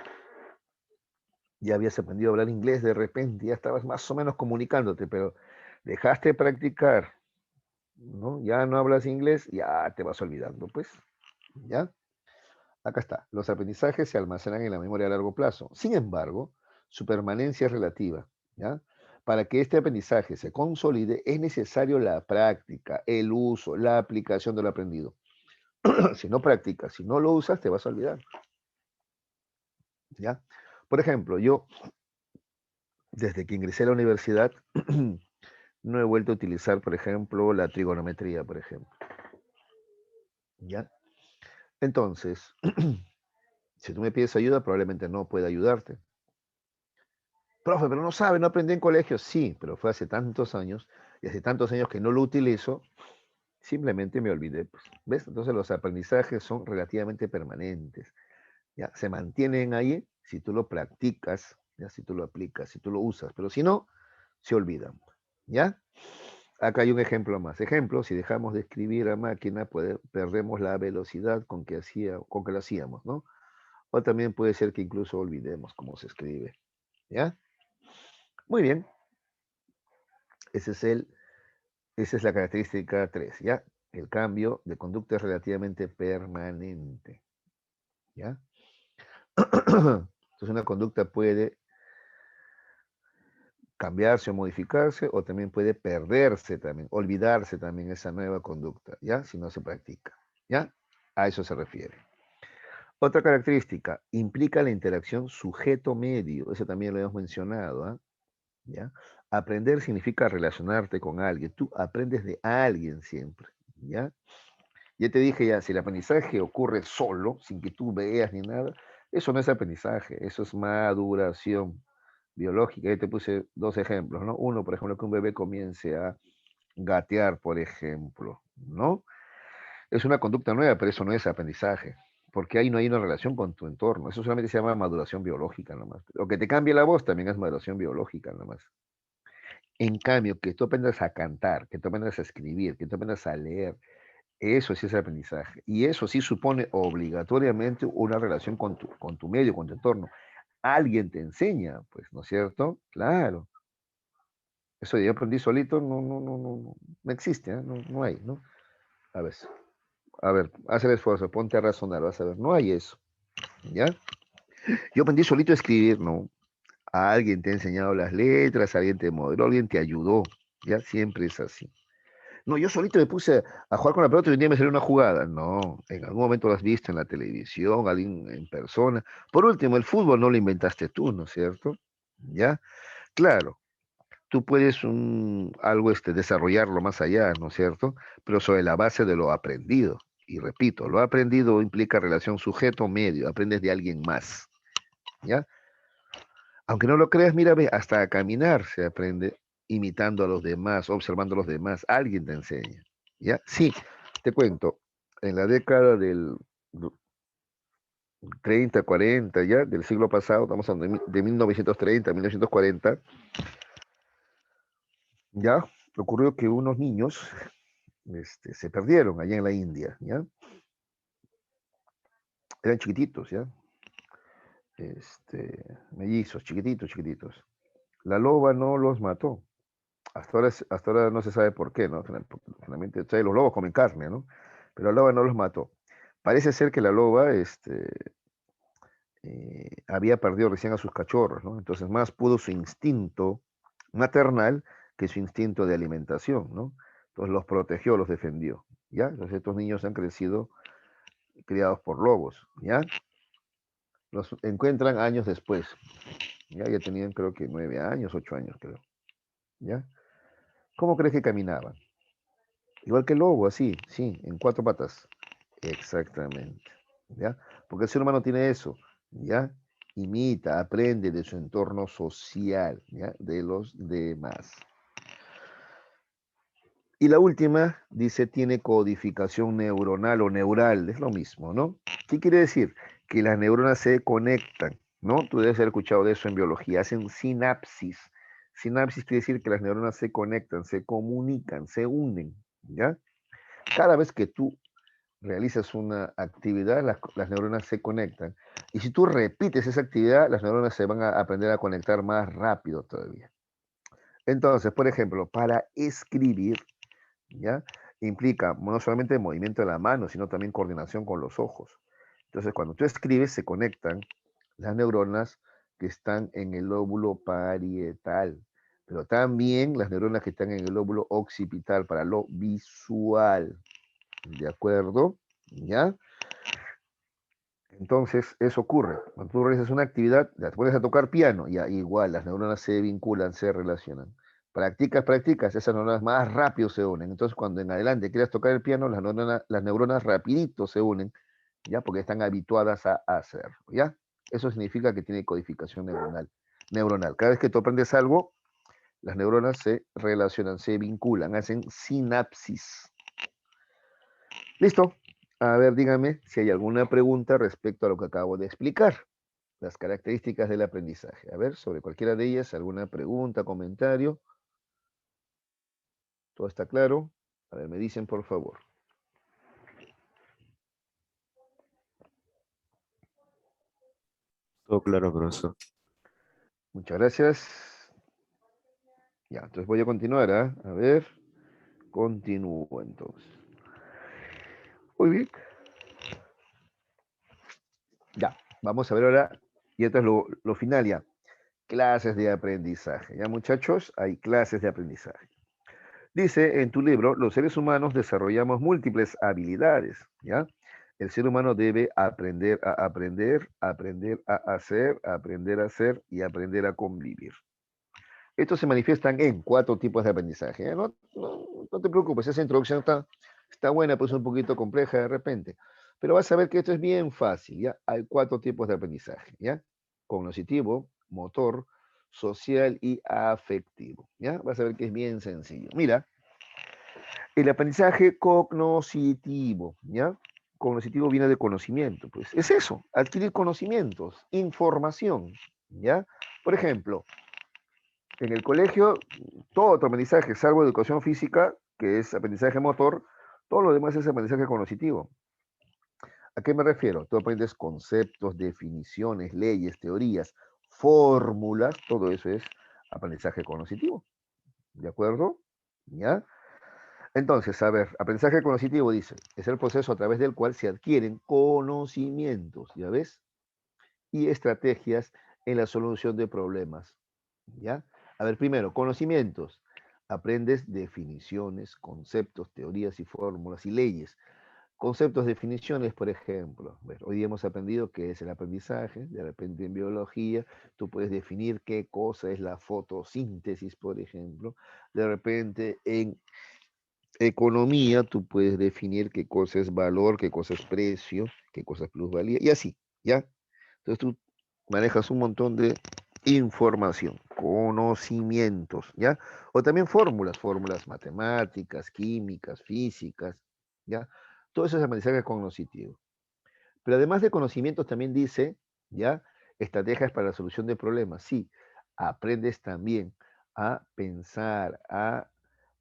ya habías aprendido a hablar inglés de repente, ya estabas más o menos comunicándote, pero dejaste de practicar, ¿no? Ya no hablas inglés, ya te vas olvidando, pues, ¿ya? Acá está. Los aprendizajes se almacenan en la memoria a largo plazo. Sin embargo, su permanencia es relativa, ¿ya? Para que este aprendizaje se consolide, es necesario la práctica, el uso, la aplicación de lo aprendido. Si no practicas, si no lo usas, te vas a olvidar, ¿ya? Por ejemplo, yo, desde que ingresé a la universidad, no he vuelto a utilizar, por ejemplo, la trigonometría, por ejemplo, ¿ya? Entonces, si tú me pides ayuda, probablemente no pueda ayudarte. Profe, pero no sabe, no aprendí en colegio. Sí, pero fue hace tantos años, y hace tantos años que no lo utilizo, simplemente me olvidé, pues. ¿Ves? Entonces los aprendizajes son relativamente permanentes. ¿Ya? Se mantienen ahí si tú lo practicas, ¿ya? Si tú lo aplicas, si tú lo usas, pero si no, se olvidan. ¿Ya? Acá hay un ejemplo más. Ejemplo, si dejamos de escribir a máquina, perdemos la velocidad con que lo hacíamos, ¿no? O también puede ser que incluso olvidemos cómo se escribe. ¿Ya? Muy bien. Ese es Esa es la característica 3, ¿ya? El cambio de conducta es relativamente permanente, ¿ya? Entonces una conducta puede cambiarse o modificarse o también puede perderse también, olvidarse también esa nueva conducta, ¿ya? Si no se practica, ¿ya? A eso se refiere. Otra característica, implica la interacción sujeto-medio, eso también lo hemos mencionado, ¿ah? ¿Ya? Aprender significa relacionarte con alguien, tú aprendes de alguien siempre, ¿ya? Ya te dije ya, si el aprendizaje ocurre solo, sin que tú veas ni nada, eso no es aprendizaje, eso es maduración biológica. Ya te puse dos ejemplos, ¿no? Uno, por ejemplo, que un bebé comience a gatear, por ejemplo, ¿no? Es una conducta nueva, pero eso no es aprendizaje, porque ahí no hay una relación con tu entorno. Eso solamente se llama maduración biológica nomás. Lo que te cambie la voz también es maduración biológica nomás. En cambio, que tú aprendas a cantar, que tú aprendas a escribir, que tú aprendas a leer, eso sí es aprendizaje. Y eso sí supone obligatoriamente una relación con tu medio, con tu entorno. Alguien te enseña, pues, ¿no es cierto? Claro. Eso de yo aprendí solito no existe, ¿eh? No hay, ¿no? A ver, haz el esfuerzo, ponte a razonar, vas a ver, no hay eso, ¿ya? Yo aprendí solito a escribir, ¿no? Alguien te ha enseñado las letras, alguien te modeló, alguien te ayudó, ¿ya? Siempre es así. No, yo solito me puse a jugar con la pelota y un día me salió una jugada. No, en algún momento lo has visto en la televisión, alguien en persona. Por último, el fútbol no lo inventaste tú, ¿no es cierto? ¿Ya? Claro, tú puedes algo desarrollarlo más allá, ¿no es cierto? Pero sobre la base de lo aprendido. Y repito, lo aprendido implica relación sujeto-medio, aprendes de alguien más, ¿ya? Aunque no lo creas, mira, ve, hasta a caminar se aprende imitando a los demás, observando a los demás, alguien te enseña, ¿ya? Sí, te cuento, en la década del 30, 40, ya, del siglo pasado, estamos hablando de 1930, 1940, ya, ocurrió que unos niños se perdieron allá en la India, ¿ya? Eran chiquititos, ¿ya? Mellizos, chiquititos, chiquititos. La loba no los mató. Hasta ahora no se sabe por qué, ¿no? Finalmente, o sea, los lobos comen carne, ¿no? Pero la loba no los mató. Parece ser que la loba había perdido recién a sus cachorros, ¿no? Entonces más pudo su instinto maternal que su instinto de alimentación, ¿no? Entonces los protegió, los defendió, ¿ya? Entonces estos niños han crecido criados por lobos, ¿ya? Los encuentran años después, ya tenían creo que 9 años, 8 años, creo, ¿ya? ¿Cómo crees que caminaban? Igual que el lobo, así, sí, en cuatro patas. Exactamente, ¿ya? Porque el ser humano tiene eso, ¿ya? Imita, aprende de su entorno social, ¿ya? De los demás. Y la última dice tiene codificación neuronal o neural, es lo mismo, ¿no? ¿Qué quiere decir? Que las neuronas se conectan, ¿no? Tú debes haber escuchado de eso en biología, hacen sinapsis. Sinapsis quiere decir que las neuronas se conectan, se comunican, se unen, ¿ya? Cada vez que tú realizas una actividad, las neuronas se conectan. Y si tú repites esa actividad, las neuronas se van a aprender a conectar más rápido todavía. Entonces, por ejemplo, para escribir, ¿ya? Implica no solamente el movimiento de la mano, sino también coordinación con los ojos. Entonces, cuando tú escribes, se conectan las neuronas que están en el lóbulo parietal, pero también las neuronas que están en el lóbulo occipital para lo visual. ¿De acuerdo? ¿Ya? Entonces, eso ocurre. Cuando tú realizas una actividad, te pones a tocar piano, ya igual, las neuronas se vinculan, se relacionan. Practicas, esas neuronas más rápido se unen. Entonces, cuando en adelante quieras tocar el piano, las neuronas rapidito se unen, ya, porque están habituadas a hacerlo, ¿ya? Eso significa que tiene codificación neuronal. Cada vez que tú aprendes algo, las neuronas se relacionan, se vinculan, hacen sinapsis. ¿Listo? A ver, dígame si hay alguna pregunta respecto a lo que acabo de explicar, las características del aprendizaje. A ver, sobre cualquiera de ellas, alguna pregunta, comentario. ¿Todo está claro? A ver, me dicen por favor. Todo claro, profesor. Muchas gracias. Ya, entonces voy a continuar, ¿ah? A ver, continúo entonces. Muy bien. Ya, vamos a ver ahora, y esto es lo final ya. Clases de aprendizaje. Ya, muchachos, hay clases de aprendizaje. Dice en tu libro, los seres humanos desarrollamos múltiples habilidades, ¿ya? El ser humano debe aprender a aprender, aprender a hacer y aprender a convivir. Estos se manifiestan en 4 tipos de aprendizaje, ¿eh? No te preocupes, esa introducción Está buena, pues un poquito compleja de repente. Pero vas a ver que esto es bien fácil, ¿ya? Hay 4 tipos de aprendizaje, ¿ya? Cognitivo, motor, social y afectivo, ¿ya? Vas a ver que es bien sencillo. Mira, el aprendizaje cognoscitivo, ¿ya? Cognoscitivo viene de conocimiento, pues es eso, adquirir conocimientos, información, ¿ya? Por ejemplo, en el colegio, todo tu aprendizaje, salvo educación física, que es aprendizaje motor, todo lo demás es aprendizaje cognitivo. ¿A qué me refiero? Tú aprendes conceptos, definiciones, leyes, teorías, fórmulas, todo eso es aprendizaje cognitivo, ¿de acuerdo? ¿Ya? Entonces, a ver, aprendizaje cognitivo dice, es el proceso a través del cual se adquieren conocimientos, ¿ya ves? Y estrategias en la solución de problemas, ¿ya? A ver, primero, conocimientos. Aprendes definiciones, conceptos, teorías y fórmulas y leyes. Conceptos, definiciones, por ejemplo. Bueno, hoy día hemos aprendido qué es el aprendizaje. De repente en biología tú puedes definir qué cosa es la fotosíntesis, por ejemplo. De repente en economía tú puedes definir qué cosa es valor, qué cosa es precio, qué cosa es plusvalía y así, ¿ya? Entonces tú manejas un montón de información, conocimientos, ¿ya? O también fórmulas, fórmulas matemáticas, químicas, físicas, ¿ya? Todo eso es aprendizaje cognitivo. Pero además de conocimientos también dice, ¿ya? Estrategias para la solución de problemas. Sí, aprendes también a pensar, a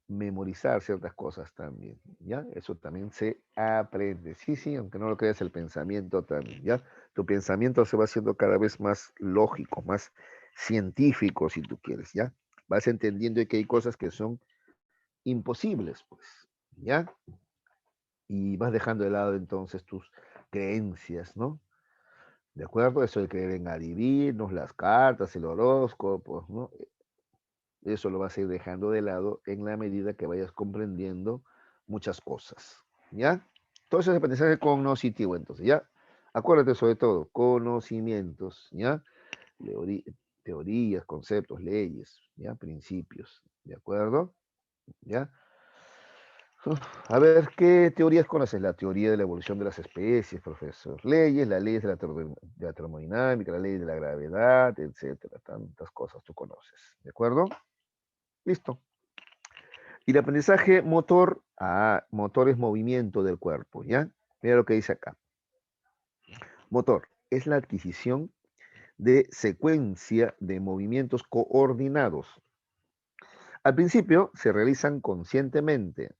memorizar ciertas cosas también, ¿ya? Eso también se aprende. Sí, sí, aunque no lo creas, el pensamiento también, ¿ya? Tu pensamiento se va haciendo cada vez más lógico, más científico, si tú quieres, ¿ya? Vas entendiendo que hay cosas que son imposibles, pues, ¿ya? Y vas dejando de lado entonces tus creencias, ¿no? ¿De acuerdo? Eso de creer en adivinos, las cartas, el horóscopo, ¿no? Eso lo vas a ir dejando de lado en la medida que vayas comprendiendo muchas cosas, ¿ya? Todo eso es aprendizaje cognitivo, entonces, ¿ya? Acuérdate sobre todo, conocimientos, ¿ya? Teorí- Teorías, conceptos, leyes, ¿ya? Principios, ¿de acuerdo? ¿Ya? Uf, a ver, ¿qué teorías conoces? La teoría de la evolución de las especies, profesor. Leyes, las leyes de de la termodinámica, la ley de la gravedad, etcétera. Tantas cosas tú conoces, ¿de acuerdo? Listo. Y el aprendizaje motor, motor es movimiento del cuerpo, ¿ya? Mira lo que dice acá. Motor es la adquisición de secuencia de movimientos coordinados. Al principio se realizan conscientemente,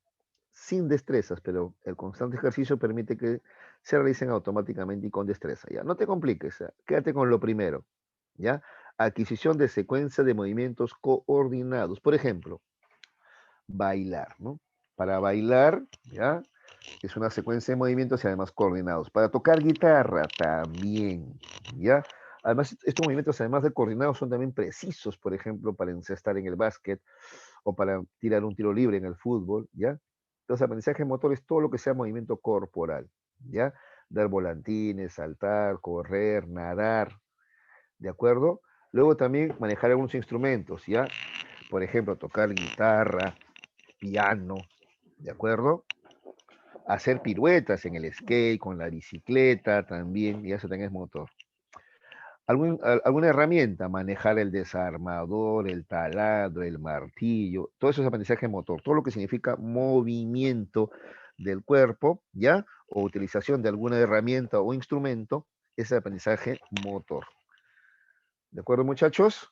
sin destrezas, pero el constante ejercicio permite que se realicen automáticamente y con destreza, ¿ya? No te compliques, ¿ya? Quédate con lo primero, ¿ya? Adquisición de secuencia de movimientos coordinados. Por ejemplo, bailar, ¿no? Para bailar, ¿ya? Es una secuencia de movimientos y además coordinados. Para tocar guitarra también, ¿ya? Además, estos movimientos, además de coordinados, son también precisos, por ejemplo, para encestar en el básquet o para tirar un tiro libre en el fútbol, ¿ya? Entonces, aprendizaje motor es todo lo que sea movimiento corporal, ¿ya? Dar volantines, saltar, correr, nadar, ¿de acuerdo? Luego también manejar algunos instrumentos, ¿ya? Por ejemplo, tocar guitarra, piano, ¿de acuerdo? Hacer piruetas en el skate, con la bicicleta también, y eso también es motor. Alguna herramienta, manejar el desarmador, el taladro, el martillo, todo eso es aprendizaje motor, todo lo que significa movimiento del cuerpo, ¿ya? O utilización de alguna herramienta o instrumento, es aprendizaje motor. ¿De acuerdo, muchachos?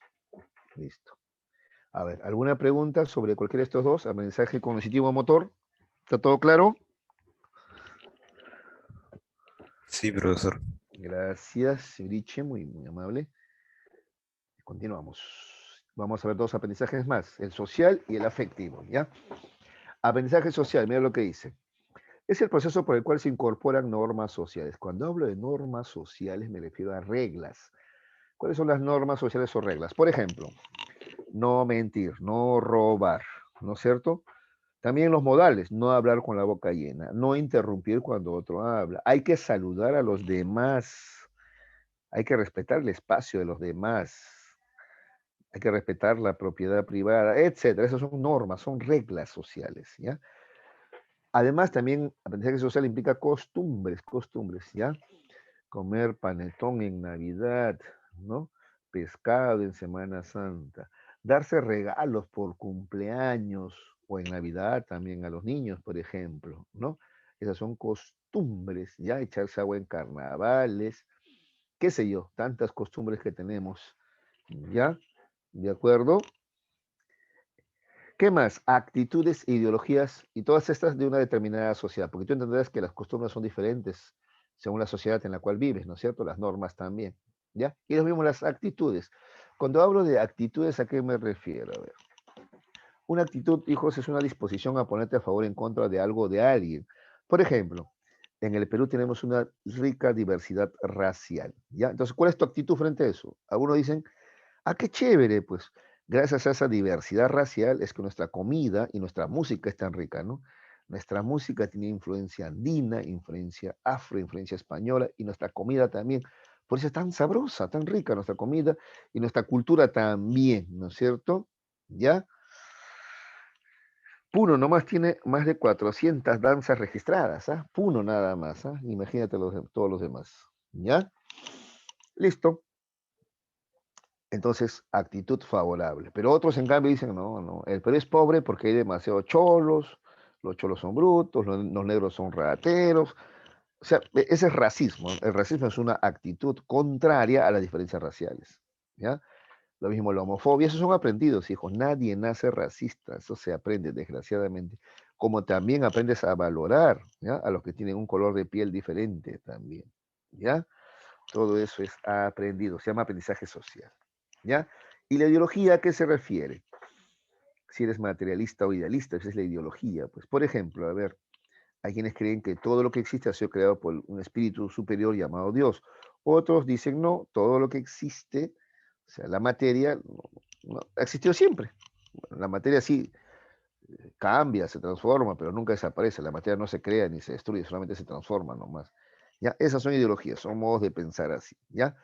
Listo. A ver, ¿alguna pregunta sobre cualquiera de estos dos? Aprendizaje cognitivo motor. ¿Está todo claro? Sí, profesor. Gracias, Riche, muy amable. Continuamos. Vamos a ver dos aprendizajes más, el social y el afectivo, ¿ya? Aprendizaje social, mira lo que dice. Es el proceso por el cual se incorporan normas sociales. Cuando hablo de normas sociales me refiero a reglas. ¿Cuáles son las normas sociales o reglas? Por ejemplo, no mentir, no robar, ¿no es cierto? También los modales, no hablar con la boca llena, no interrumpir cuando otro habla. Hay que saludar a los demás, hay que respetar el espacio de los demás, hay que respetar la propiedad privada, etcétera. Esas son normas, son reglas sociales, ¿ya? Además, también aprendizaje social implica costumbres, ¿ya? Comer panetón en Navidad, ¿no? Pescado en Semana Santa, darse regalos por cumpleaños o en Navidad también a los niños, por ejemplo, ¿no? Esas son costumbres, ya echarse agua en carnavales, qué sé yo, tantas costumbres que tenemos, ¿ya? ¿De acuerdo? ¿Qué más? Actitudes e ideologías, y todas estas de una determinada sociedad, porque tú entenderás que las costumbres son diferentes según la sociedad en la cual vives, ¿no es cierto? Las normas también, ¿ya? Y lo mismo las actitudes. Cuando hablo de actitudes, ¿a qué me refiero? A ver, una actitud, hijos, es una disposición a ponerte a favor o en contra de algo o de alguien. Por ejemplo, en el Perú tenemos una rica diversidad racial, ¿ya? Entonces, ¿cuál es tu actitud frente a eso? Algunos dicen, ah, qué chévere, pues gracias a esa diversidad racial es que nuestra comida y nuestra música es tan rica, ¿no? Nuestra música tiene influencia andina, influencia afro, influencia española y nuestra comida también. Por eso es tan sabrosa, tan rica nuestra comida y nuestra cultura también, ¿no es cierto? ¿Ya? Puno nomás tiene más de 400 danzas registradas, ¿ah? Puno nada más, ¿ah? Imagínate todos los demás, ¿ya? Listo. Entonces, actitud favorable. Pero otros, en cambio, dicen, no, no, el Perú es pobre porque hay demasiados cholos, los cholos son brutos, los negros son rateros. O sea, ese es racismo. El racismo es una actitud contraria a las diferencias raciales. ¿Ya? Lo mismo la homofobia, esos son aprendidos, hijos. Nadie nace racista, eso se aprende, desgraciadamente. Como también aprendes a valorar, ¿ya? A los que tienen un color de piel diferente también. ¿Ya? Todo eso es aprendido, se llama aprendizaje social. ¿Ya? ¿Y la ideología a qué se refiere? Si eres materialista o idealista, esa es la ideología. Pues, por ejemplo, a ver, hay quienes creen que todo lo que existe ha sido creado por un espíritu superior llamado Dios. Otros dicen, no, todo lo que existe, o sea, la materia, no, existió siempre. Bueno, la materia sí cambia, se transforma, pero nunca desaparece. La materia no se crea ni se destruye, solamente se transforma nomás. ¿Ya? Esas son ideologías, son modos de pensar así. ¿Ya?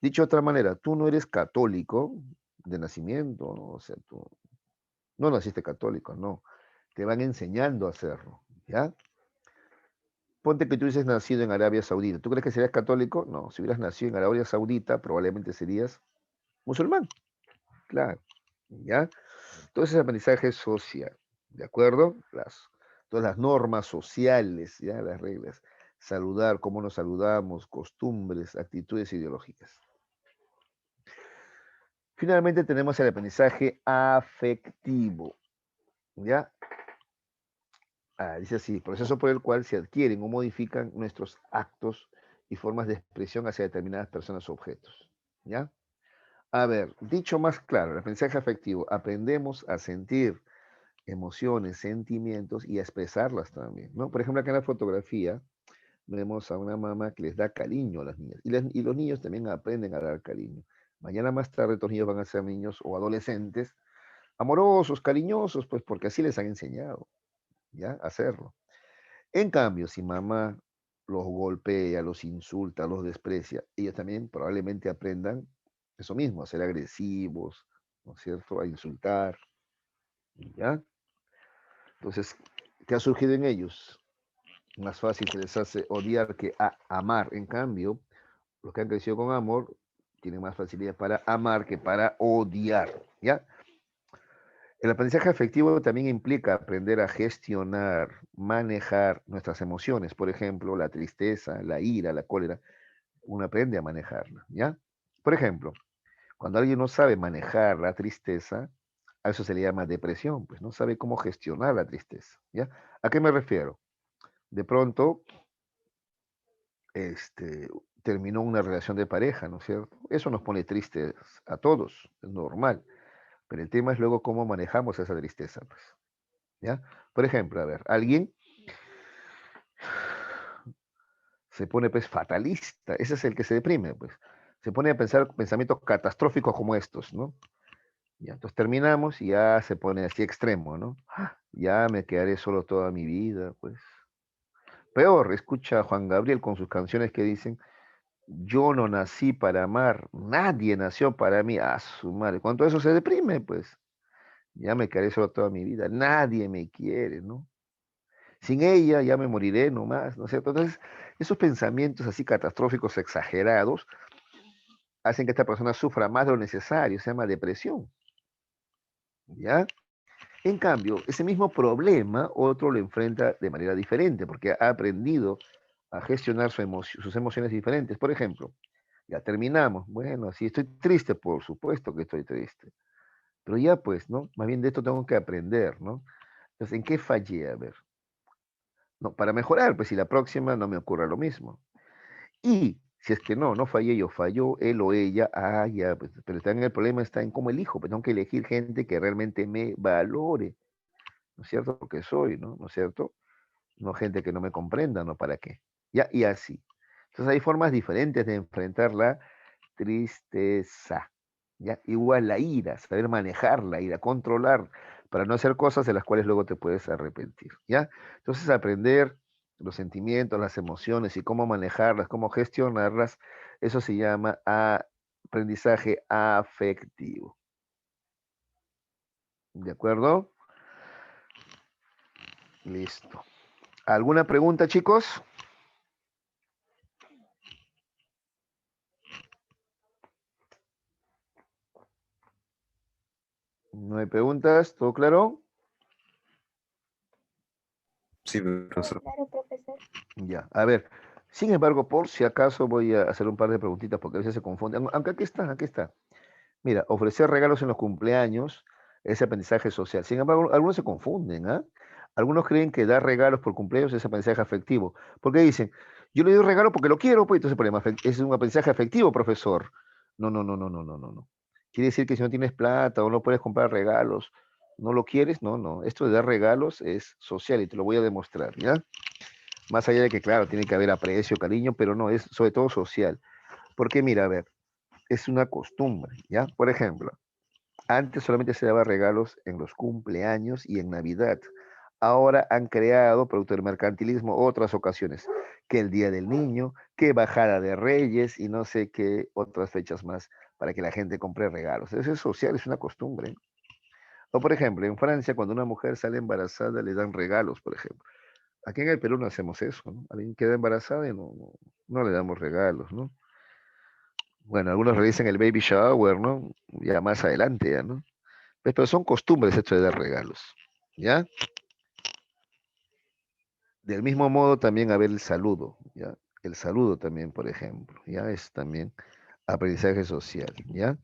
Dicho de otra manera, tú no eres católico de nacimiento, ¿no? O sea, tú no naciste católico, no. Te van enseñando a hacerlo, ¿ya? Ponte que tú dices nacido en Arabia Saudita. ¿Tú crees que serías católico? No. Si hubieras nacido en Arabia Saudita, probablemente serías musulmán, claro, ¿ya? Entonces, aprendizaje social, ¿de acuerdo? Todas las normas sociales, ¿ya? Las reglas. Saludar, cómo nos saludamos, costumbres, actitudes ideológicas. Finalmente tenemos el aprendizaje afectivo, ¿ya? Dice así, proceso por el cual se adquieren o modifican nuestros actos y formas de expresión hacia determinadas personas o objetos, ¿ya? A ver, dicho más claro, el aprendizaje afectivo, aprendemos a sentir emociones, sentimientos y a expresarlas también, ¿no? Por ejemplo, acá en la fotografía vemos a una mamá que les da cariño a las niñas y los niños también aprenden a dar cariño. Mañana más tarde estos niños van a ser niños o adolescentes amorosos, cariñosos, pues porque así les han enseñado, ¿ya? A hacerlo. En cambio, si mamá los golpea, los insulta, los desprecia, ellos también probablemente aprendan eso mismo, a ser agresivos, ¿no es cierto? A insultar, ¿ya? Entonces, ¿qué ha surgido en ellos? Más fácil se les hace odiar que a amar. En cambio, los que han crecido con amor tienen más facilidad para amar que para odiar, ¿ya? El aprendizaje afectivo también implica aprender a gestionar, manejar nuestras emociones, por ejemplo, la tristeza, la ira, la cólera. Uno aprende a manejarla, ¿ya? Por ejemplo, cuando alguien no sabe manejar la tristeza, a eso se le llama depresión, pues no sabe cómo gestionar la tristeza, ¿ya? ¿A qué me refiero? De pronto, este, terminó una relación de pareja, ¿no es cierto? Eso nos pone tristes a todos, es normal, pero el tema es luego cómo manejamos esa tristeza, pues, ¿ya? Por ejemplo, a ver, alguien se pone pues fatalista, ese es el que se deprime, pues, se pone a pensar pensamientos catastróficos como estos, ¿no? Ya, entonces terminamos y ya se pone así extremo, ¿no? Ya me quedaré solo toda mi vida, pues. Peor, escucha a Juan Gabriel con sus canciones que dicen, yo no nací para amar, nadie nació para mí, a su madre. Cuando eso se deprime, pues, ya me quedaré solo toda mi vida, nadie me quiere, ¿no? Sin ella ya me moriré nomás, ¿no es cierto? Entonces, esos pensamientos así catastróficos, exagerados, hacen que esta persona sufra más de lo necesario, se llama depresión, ¿ya? En cambio, ese mismo problema otro lo enfrenta de manera diferente, porque ha aprendido a gestionar sus emociones diferentes. Por ejemplo, ya terminamos. Bueno, si estoy triste, por supuesto que estoy triste. Pero ya pues, ¿no? Más bien de esto tengo que aprender, ¿no? Entonces, ¿en qué fallé? A ver, no, para mejorar, pues si la próxima no me ocurra lo mismo. Y si es que no fallé yo, falló él o ella, ya, pues, pero también el problema está en cómo elijo, pues tengo que elegir gente que realmente me valore, ¿no es cierto? Porque soy, ¿no? ¿No es cierto? No gente que no me comprenda, ¿no? ¿Para qué? Ya, y así. Entonces hay formas diferentes de enfrentar la tristeza. ¿Ya? Igual la ira, saber manejar la ira, controlar, para no hacer cosas de las cuales luego te puedes arrepentir. ¿Ya? Entonces aprender los sentimientos, las emociones y cómo manejarlas, cómo gestionarlas, eso se llama aprendizaje afectivo. ¿De acuerdo? Listo. ¿Alguna pregunta, chicos? ¿No hay preguntas? ¿Todo claro? Sí, Todo profesor. claro, profesor. Ya, a ver, sin embargo, por si acaso voy a hacer un par de preguntitas porque a veces se confunden. Aunque aquí está, aquí está. Mira, ofrecer regalos en los cumpleaños es aprendizaje social. Sin embargo, algunos se confunden, ¿ah? Algunos creen que dar regalos por cumpleaños es aprendizaje afectivo. Porque dicen, yo le doy un regalo porque lo quiero, pues entonces es un aprendizaje afectivo, profesor. No, no, no, no, no, no, no, no. Quiere decir que si no tienes plata o no puedes comprar regalos, no lo quieres, no, no. Esto de dar regalos es social y te lo voy a demostrar, ¿ya? Más allá de que, claro, tiene que haber aprecio, cariño, pero no, es sobre todo social. Porque mira, a ver, es una costumbre, ¿ya? Por ejemplo, antes solamente se daba regalos en los cumpleaños y en Navidad. Ahora han creado, producto del mercantilismo, otras ocasiones, que el Día del Niño, que Bajada de Reyes y no sé qué otras fechas más para que la gente compre regalos. Eso es social, es una costumbre. O por ejemplo, en Francia, cuando una mujer sale embarazada, le dan regalos, por ejemplo. Aquí en el Perú no hacemos eso, ¿no? Alguien queda embarazada y no le damos regalos, ¿no? Bueno, algunos realizan el baby shower, ¿no? Ya más adelante, ya, ¿no? Pero son costumbres esto de dar regalos, ¿ya? Del mismo modo también haber el saludo, ¿ya? El saludo también, por ejemplo, ¿ya? Es también aprendizaje social, ¿ya?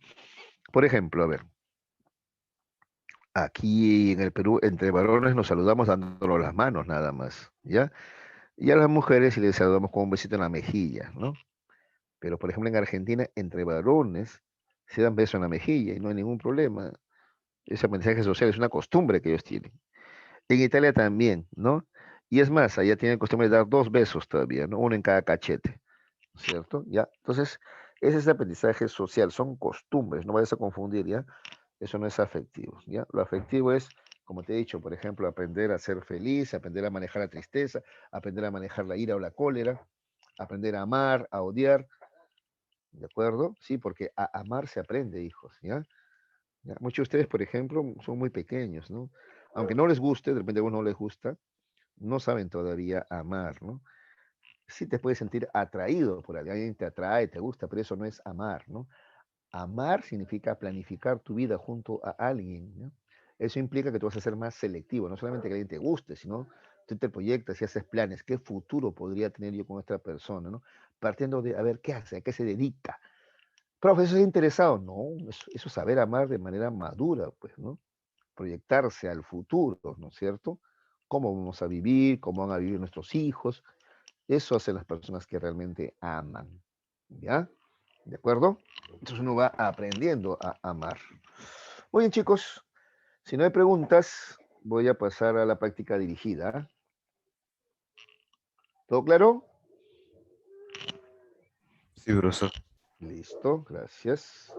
Por ejemplo, a ver, aquí en el Perú, entre varones nos saludamos dándonos las manos nada más, ¿ya? Y a las mujeres sí les saludamos con un besito en la mejilla, ¿no? Pero, por ejemplo, en Argentina, entre varones se dan besos en la mejilla y no hay ningún problema. Ese aprendizaje social es una costumbre que ellos tienen. En Italia también, ¿no? Y es más, allá tienen costumbre de dar dos besos todavía, ¿no? Uno en cada cachete, ¿cierto? ¿Ya? Entonces, ese es el aprendizaje social, son costumbres, no vayas a confundir, ¿ya? Eso no es afectivo, ¿ya? Lo afectivo es, como te he dicho, por ejemplo, aprender a ser feliz, aprender a manejar la tristeza, aprender a manejar la ira o la cólera, aprender a amar, a odiar, ¿de acuerdo? Sí, porque a amar se aprende, hijos, ¿ya? ¿Ya? Muchos de ustedes, por ejemplo, son muy pequeños, ¿no? Aunque no les guste, de repente a uno no les gusta, no saben todavía amar, ¿no? Sí te puedes sentir atraído por alguien, alguien te atrae, te gusta, pero eso no es amar, ¿no? Amar significa planificar tu vida junto a alguien, ¿no? Eso implica que tú vas a ser más selectivo, no solamente que alguien te guste, sino tú te proyectas y haces planes, ¿qué futuro podría tener yo con esta persona, ¿no? Partiendo de, a ver, ¿qué hace? ¿A qué se dedica? Profe, ¿eso es interesado? No, eso es saber amar de manera madura, pues, ¿no? Proyectarse al futuro, ¿no es cierto? ¿Cómo vamos a vivir? ¿Cómo van a vivir nuestros hijos? Eso hacen las personas que realmente aman, ¿ya? ¿De acuerdo? Entonces uno va aprendiendo a amar. Muy bien, chicos, si no hay preguntas, voy a pasar a la práctica dirigida. ¿Todo claro? Sí, profesor. Listo, gracias.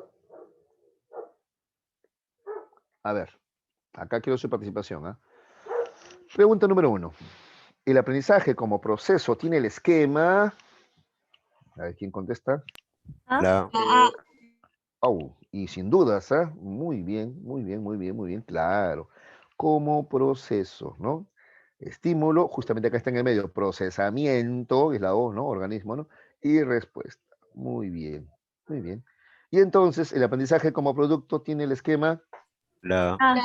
A ver, acá quiero su participación, ¿ah? Pregunta número 1. El aprendizaje como proceso tiene el esquema. A ver quién contesta. ¿Ah? La, Oh, y sin dudas, ¿ah? Muy bien, muy bien, muy bien, muy bien, claro. Como proceso, ¿no? Estímulo, justamente acá está en el medio, procesamiento, es la O, ¿no? Organismo, ¿no? Y respuesta. Muy bien, muy bien. Y entonces, el aprendizaje como producto tiene el esquema, La Ah,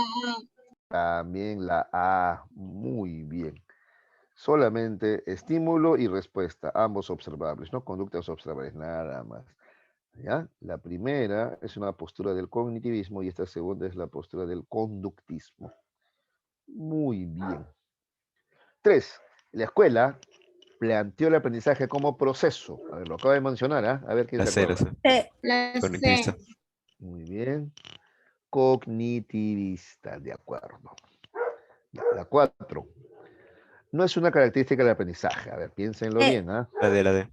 también la A, muy bien. Solamente estímulo y respuesta, ambos observables, no conductas observables, nada más. ¿Ya? La primera es una postura del cognitivismo y esta segunda es la postura del conductismo. Muy bien. 3. La escuela planteó el aprendizaje como proceso. A ver, lo acabo de mencionar, ¿ah? A ver quién la se C, la acuerda. C. la Conectivista. C. Muy bien. Cognitivista, de acuerdo. Ya, la 4. No es una característica del aprendizaje. A ver, piénsenlo bien, ¿ah? La D, la D.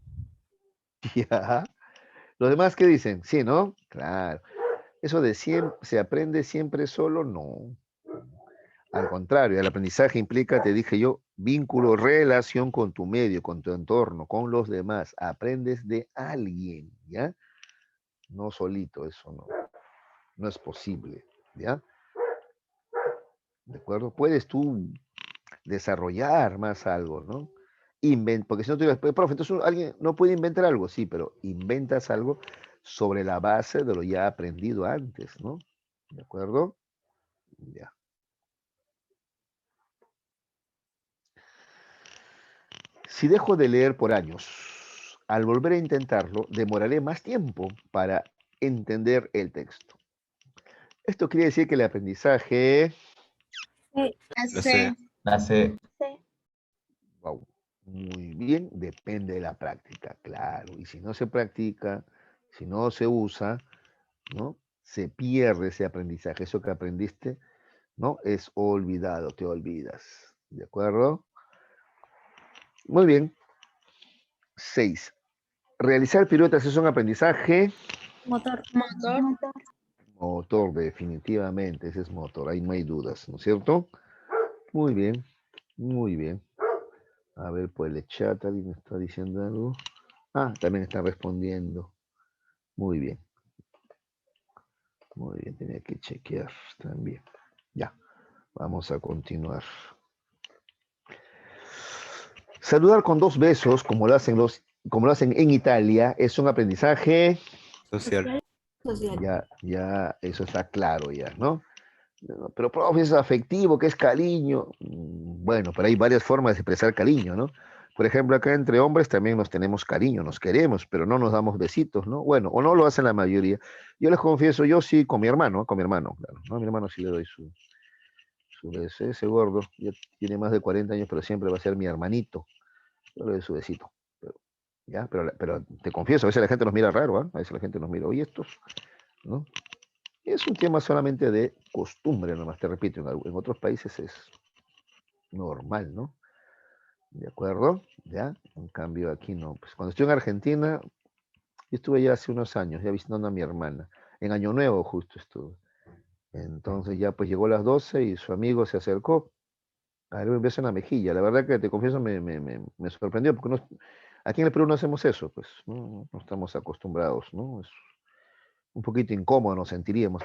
Ya. ¿Los demás qué dicen? Sí, ¿no? Claro. Eso de siempre, ¿se aprende siempre solo? No. Al contrario, el aprendizaje implica, te dije yo, vínculo, relación con tu medio, con tu entorno, con los demás. Aprendes de alguien, ¿ya? No solito, eso no, no es posible, ¿ya? ¿De acuerdo? Puedes tú desarrollar más algo, ¿no? Porque si no, tú dices, "Pues, profe, entonces alguien no puede inventar algo, sí, pero inventas algo sobre la base de lo ya aprendido antes, ¿no? ¿De acuerdo? Ya. Si dejo de leer por años, al volver a intentarlo, demoraré más tiempo para entender el texto. Esto quiere decir que el aprendizaje, La La C. C. La C. wow, muy bien, depende de la práctica, claro. Y si no se practica, si no se usa, ¿no? Se pierde ese aprendizaje. Eso que aprendiste, ¿no? Es olvidado, te olvidas. ¿De acuerdo? Muy bien. 6. Realizar piruetas es un aprendizaje Motor. motor, definitivamente, ese es motor, ahí no hay dudas, ¿no es cierto? Muy bien, muy bien. A ver, pues el chat, alguien me está diciendo algo. Ah, también está respondiendo. Muy bien, tenía que chequear también. Ya, vamos a continuar. Saludar con 2 besos, como lo hacen en Italia, es un aprendizaje. Social. Ya, eso está claro ya, ¿no? No, pero profe, es afectivo, que es cariño. Bueno, pero hay varias formas de expresar cariño, ¿no? Por ejemplo, acá entre hombres también nos tenemos cariño, nos queremos, pero no nos damos besitos, ¿no? Bueno, o no lo hacen la mayoría. Yo les confieso, yo sí con mi hermano, claro, ¿no? A mi hermano sí le doy su beso, ese gordo, ya tiene más de 40 años, pero siempre va a ser mi hermanito. Yo le doy su besito. Pero, ya, pero te confieso, a veces la gente nos mira raro, ¿ah? A veces la gente nos mira, oye, estos, ¿no? Es un tema solamente de costumbre, nomás te repito, en otros países es normal, ¿no? ¿De acuerdo? ¿Ya? En cambio aquí no. Pues cuando estuve en Argentina, yo estuve ya hace unos años, ya visitando a mi hermana. En Año Nuevo justo estuve. Entonces ya pues llegó a las 12 y su amigo se acercó a darle un beso en la mejilla. La verdad que te confieso me sorprendió porque aquí en el Perú no hacemos eso, pues no estamos acostumbrados, ¿no? Es un poquito incómodo nos sentiríamos,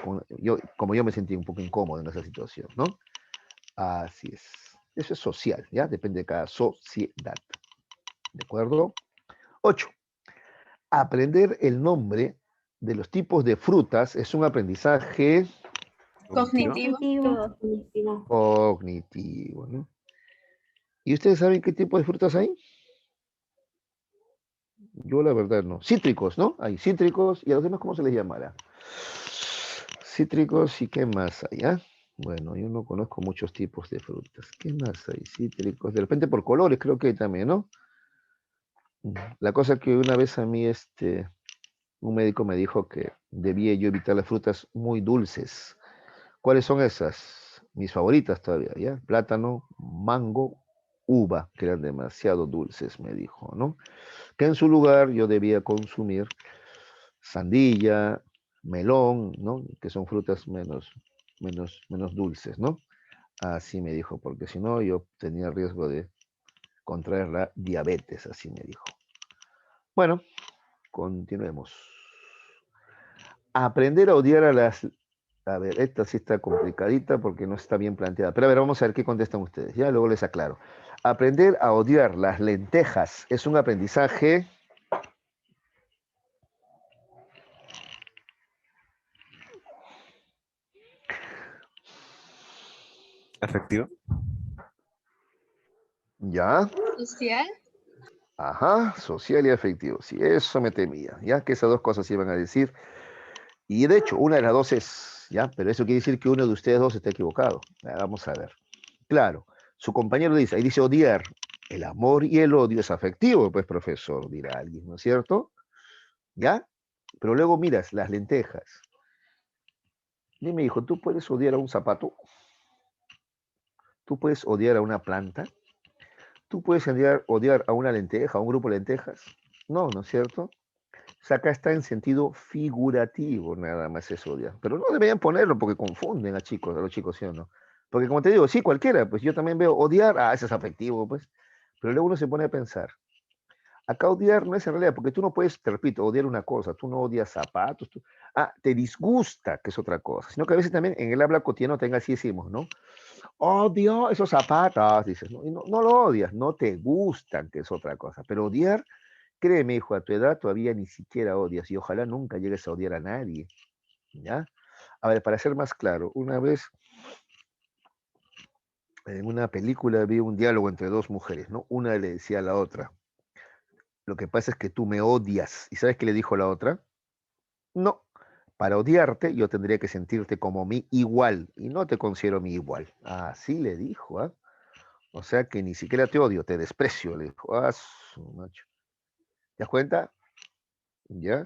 como yo me sentí un poco incómodo en esa situación, ¿no? Así es. Eso es social, ¿ya? Depende de cada sociedad. ¿De acuerdo? 8. Aprender el nombre de los tipos de frutas es un aprendizaje Cognitivo. cognitivo, ¿no? ¿Y ustedes saben qué tipo de frutas hay? Yo la verdad no. Cítricos, ¿no? Hay cítricos y a los demás, ¿cómo se les llamará? Cítricos y qué más hay, ¿ah? Bueno, yo no conozco muchos tipos de frutas. ¿Qué más hay? Cítricos, de repente por colores creo que hay también, ¿no? La cosa que una vez a mí, un médico me dijo que debía yo evitar las frutas muy dulces. ¿Cuáles son esas? Mis favoritas todavía, ¿ya? Plátano, mango, uva, que eran demasiado dulces, me dijo, ¿no? Que en su lugar yo debía consumir sandía, melón, ¿no? Que son frutas menos dulces, ¿no? Así me dijo, porque si no yo tenía riesgo de contraer la diabetes, así me dijo. Bueno, continuemos. Aprender a odiar a las A ver, esta sí está complicadita porque no está bien planteada. Pero a ver, vamos a ver qué contestan ustedes. Ya luego les aclaro. Aprender a odiar las lentejas es un aprendizaje. Efectivo. Ya. Social. Ajá, social y afectivo. Sí, eso me temía. Ya que esas dos cosas iban a decir. Y de hecho, una de las dos es, ya, pero eso quiere decir que uno de ustedes dos está equivocado. Vamos a ver. Claro, su compañero dice, ahí dice odiar. El amor y el odio es afectivo, pues profesor, dirá alguien, ¿no es cierto? ¿Ya? Pero luego miras las lentejas. Dime, hijo, ¿tú puedes odiar a un zapato? ¿Tú puedes odiar a una planta? ¿Tú puedes odiar a una lenteja, a un grupo de lentejas? No, ¿no es cierto? O sea, acá está en sentido figurativo, nada más es odiar. Pero no deberían ponerlo porque confunden a chicos, a los chicos, ¿sí o no? Porque como te digo, sí, cualquiera, pues yo también veo odiar, ese es afectivo, pues. Pero luego uno se pone a pensar, acá odiar no es en realidad, porque tú no puedes, te repito, odiar una cosa, tú no odias zapatos, te disgusta, que es otra cosa, sino que a veces también en el habla cotidiano tenga así decimos, ¿no? Odio esos zapatos, dices, ¿no? Y no lo odias, no te gustan, que es otra cosa, pero odiar, créeme, hijo, a tu edad todavía ni siquiera odias y ojalá nunca llegues a odiar a nadie, ¿ya? A ver, para ser más claro, una vez en una película vi un diálogo entre dos mujeres, ¿no? Una le decía a la otra, lo que pasa es que tú me odias. ¿Y sabes qué le dijo la otra? No, para odiarte yo tendría que sentirte como mi igual y no te considero mi igual. Así le dijo, ¿ah? O sea que ni siquiera te odio, te desprecio, le dijo. Ah, su macho. ¿Te das cuenta? ¿Ya?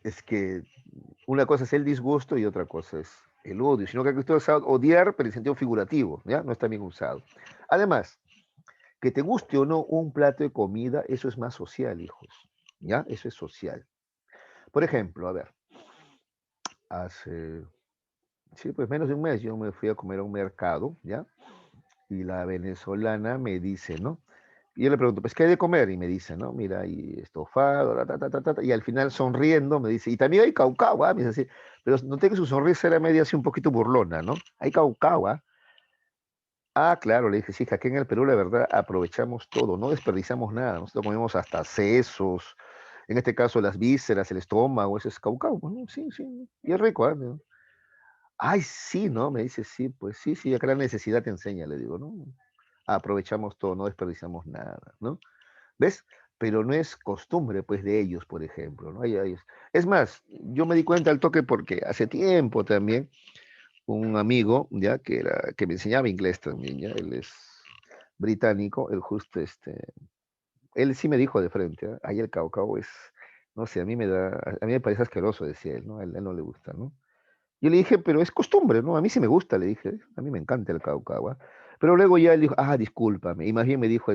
Es que una cosa es el disgusto y otra cosa es el odio, sino que aquí usted usa odiar, pero en sentido figurativo, ¿ya? No está bien usado. Además, que te guste o no un plato de comida, eso es más social, hijos, ¿ya? Eso es social. Por ejemplo, a ver, hace, sí, pues menos de un mes yo me fui a comer a un mercado, ¿ya? Y la venezolana me dice, ¿no? Y yo le pregunto, pues, ¿qué hay de comer? Y me dice, ¿no? Mira, hay estofado, y al final sonriendo me dice, y también hay caucao, ¿ah? Me dice así, pero noté que su sonrisa era media así un poquito burlona, ¿no? Hay caucao, ¿ah? Ah, claro, le dije, sí, que aquí en el Perú la verdad aprovechamos todo, no desperdiciamos nada, nosotros comemos hasta sesos, en este caso las vísceras, el estómago, ese es caucao, pues, ¿no? Sí, sí, y es rico, ¿ah? Ay, sí, ¿no? Me dice, sí, pues sí, sí, acá la necesidad te enseña, le digo, ¿no? Aprovechamos todo, no desperdiciamos nada, ¿no? ¿Ves? Pero no es costumbre, pues, de ellos, por ejemplo, ¿no? Es más, yo me di cuenta al toque porque hace tiempo también un amigo, ya, que me enseñaba inglés también, ya, él es británico, él justo, él sí me dijo de frente, ¿ah? Ahí el caucao es, no sé, a mí me parece asqueroso, decía él, ¿no? A él no le gusta, ¿no? Yo le dije, pero es costumbre, ¿no? A mí sí me gusta, le dije, a mí me encanta el caucao, ¿ah? Pero luego ya él dijo, discúlpame, y más bien me dijo,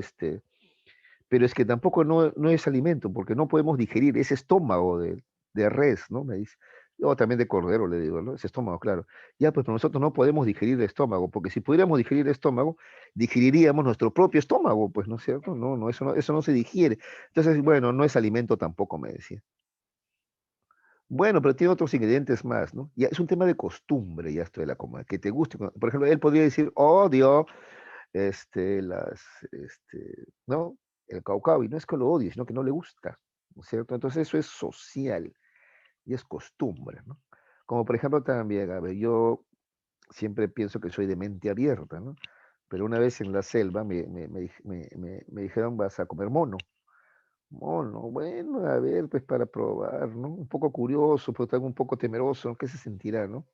pero es que tampoco no es alimento, porque no podemos digerir ese estómago de res, ¿no? Me dice. O también de cordero, le digo, ¿no? Ese estómago, claro. Ya, pues pero nosotros no podemos digerir el estómago, porque si pudiéramos digerir el estómago, digeriríamos nuestro propio estómago, pues, ¿no es cierto? No, eso no se digiere. Entonces, bueno, no es alimento tampoco, me decía. Bueno, pero tiene otros ingredientes más, ¿no? Ya es un tema de costumbre, ya esto de la comida, que te guste. Por ejemplo, él podría decir, odio, las, ¿no? El caucao, y no es que lo odie, sino que no le gusta, ¿no es cierto? Entonces eso es social y es costumbre, ¿no? Como por ejemplo también, a ver, yo siempre pienso que soy de mente abierta, ¿no? Pero una vez en la selva me dijeron, vas a comer mono. Mono, bueno, a ver, pues para probar, ¿no? Un poco curioso, pero también un poco temeroso, ¿no? ¿Qué se sentirá, no?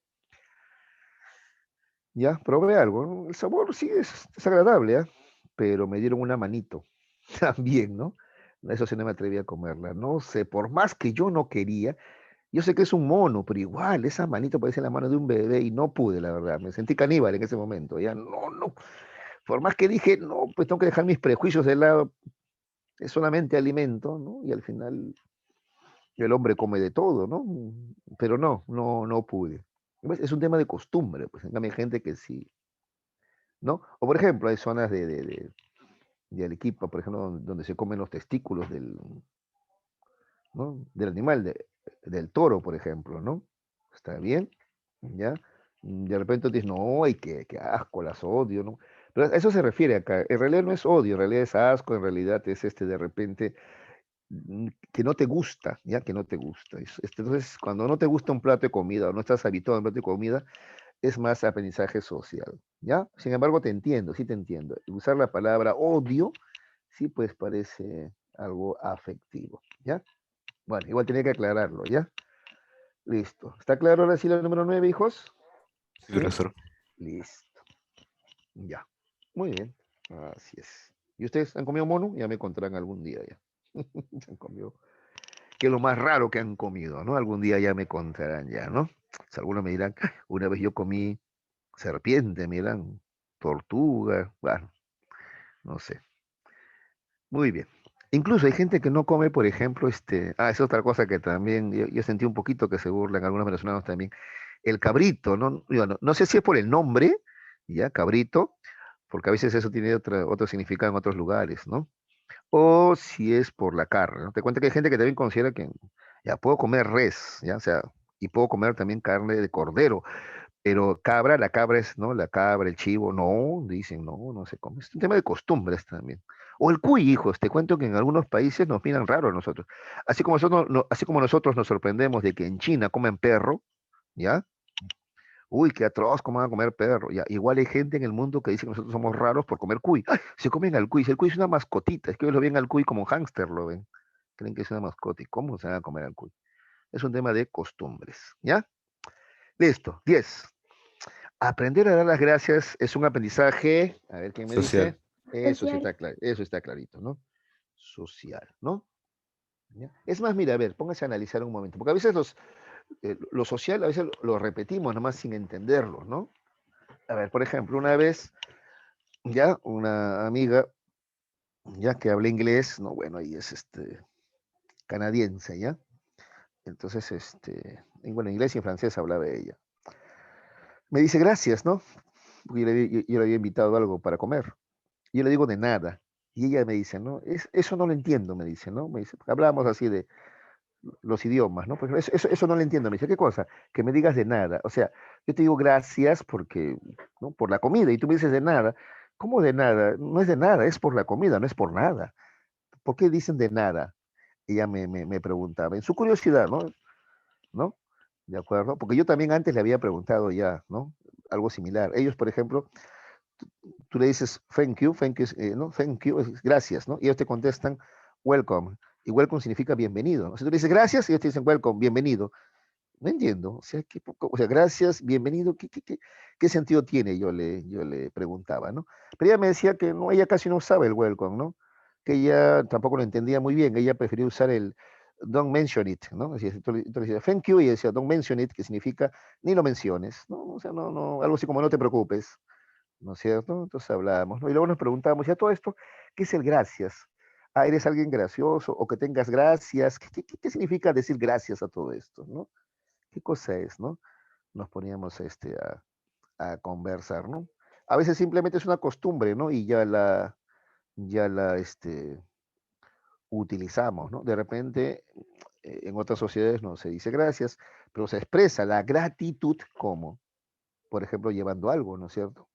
Ya, probé algo, ¿no? El sabor sí es agradable, ¿ah? Pero me dieron una manito también, ¿no? Eso sí no me atreví a comerla. No sé, por más que yo no quería, yo sé que es un mono, pero igual, esa manito parece la mano de un bebé y no pude, la verdad. Me sentí caníbal en ese momento. Ya, no. Por más que dije, no, pues tengo que dejar mis prejuicios de lado, es solamente alimento, ¿no? Y al final el hombre come de todo, ¿no? Pero no pude. ¿Ves? Es un tema de costumbre, pues en cambio hay gente que sí, ¿no? O por ejemplo, hay zonas de Arequipa, por ejemplo, donde se comen los testículos ¿no? Del animal, del toro, por ejemplo, ¿no? ¿Está bien? ¿ya? De repente dices, no, ay, qué asco, las odio, ¿no? Pero a eso se refiere acá. En realidad no es odio, en realidad es asco, en realidad es de repente que no te gusta, ¿ya? Que no te gusta. Entonces, cuando no te gusta un plato de comida o no estás habituado a un plato de comida, es más aprendizaje social, ¿ya? Sin embargo, te entiendo, sí te entiendo. Usar la palabra odio, sí, pues parece algo afectivo, ¿ya? Bueno, igual tenía que aclararlo, ¿ya? Listo. ¿Está claro ahora sí la número 9, hijos? Sí, ¿Sí? profesor. Listo. Ya. Muy bien. Así es. ¿Y ustedes han comido mono? Ya me contarán algún día ya. Se han comido. ¿Qué es lo más raro que han comido, no? Algún día ya me contarán ya, ¿no? Si algunos me dirán, una vez yo comí serpiente, me dirán, tortuga, bueno, no sé. Muy bien. Incluso hay gente que no come, por ejemplo, es otra cosa que también yo sentí un poquito que se burlan algunos venezolanos también, el cabrito, ¿no? Yo no sé si es por el nombre, ya, cabrito, porque a veces eso tiene otro significado en otros lugares, ¿no? O si es por la carne, ¿no? Te cuento que hay gente que también considera que ya puedo comer res, ya, o sea, y puedo comer también carne de cordero, pero cabra, la cabra es, ¿no? La cabra, el chivo, no, dicen, no, no se come. Es un tema de costumbres también. O el cuy, hijos, te cuento que en algunos países nos miran raro a nosotros. Así como nosotros nos sorprendemos de que en China comen perro, ¿ya? Uy, qué atroz, ¿cómo van a comer perro? Ya, igual hay gente en el mundo que dice que nosotros somos raros por comer cuy. ¡Ay! Se comen al cuy. Si el cuy es una mascotita, es que ellos lo ven al cuy como un hámster, lo ven. Creen que es una mascota. ¿Y cómo se van a comer al cuy? Es un tema de costumbres, ¿ya? Listo. 10. Aprender a dar las gracias es un aprendizaje. A ver quién me Social. dice. Eso sí Social. está claro, eso está clarito, ¿no? Social, ¿no? ¿Ya? Es más, mira, a ver, póngase a analizar un momento, porque a veces lo social a veces lo repetimos nomás sin entenderlo, ¿no? A ver, por ejemplo, una vez ya una amiga, ya que habla inglés, no, bueno, y es canadiense, ¿ya? Entonces, bueno, inglés y en francés hablaba ella. Me dice gracias, ¿no? Porque yo le había invitado algo para comer. Y yo le digo de nada. Y ella me dice, ¿no? Eso no lo entiendo, me dice, ¿no? Me dice, porque hablábamos así de los idiomas, ¿no? Porque eso no lo entiendo. Me dice, ¿qué cosa? Que me digas de nada. O sea, yo te digo gracias porque, ¿no? Por la comida y tú me dices de nada. ¿Cómo de nada? No es de nada, es por la comida, no es por nada. ¿Por qué dicen de nada? Ella me preguntaba, en su curiosidad, ¿no? ¿No? ¿De acuerdo? Porque yo también antes le había preguntado ya, ¿no? Algo similar. Ellos, por ejemplo, tú le dices thank you, ¿no? Thank you, es gracias, ¿no? Y ellos te contestan welcome. Y welcome significa bienvenido, ¿no? Si tú le dices gracias, ellos te dicen welcome, bienvenido. No entiendo, o sea, o sea, gracias, bienvenido, ¿qué sentido tiene? Yo le preguntaba, ¿no? Pero ella me decía que no, ella casi no usaba el welcome, ¿no? Que ella tampoco lo entendía muy bien, ella prefería usar el don't mention it, ¿no? Así, tú le decías thank you y ella decía don't mention it, que significa ni lo menciones, ¿no? O sea, no, algo así como no te preocupes, ¿no es cierto? Entonces hablábamos, ¿no? Y luego nos preguntábamos, ¿ya todo esto qué es el gracias? Ah, ¿eres alguien gracioso o que tengas gracias? ¿Qué significa decir gracias a todo esto, ¿no? ¿Qué cosa es, no? Nos poníamos a conversar, ¿no? A veces simplemente es una costumbre, ¿no? Y ya la utilizamos, ¿no? De repente, en otras sociedades no se dice gracias, pero se expresa la gratitud como, por ejemplo, llevando algo, ¿no es cierto?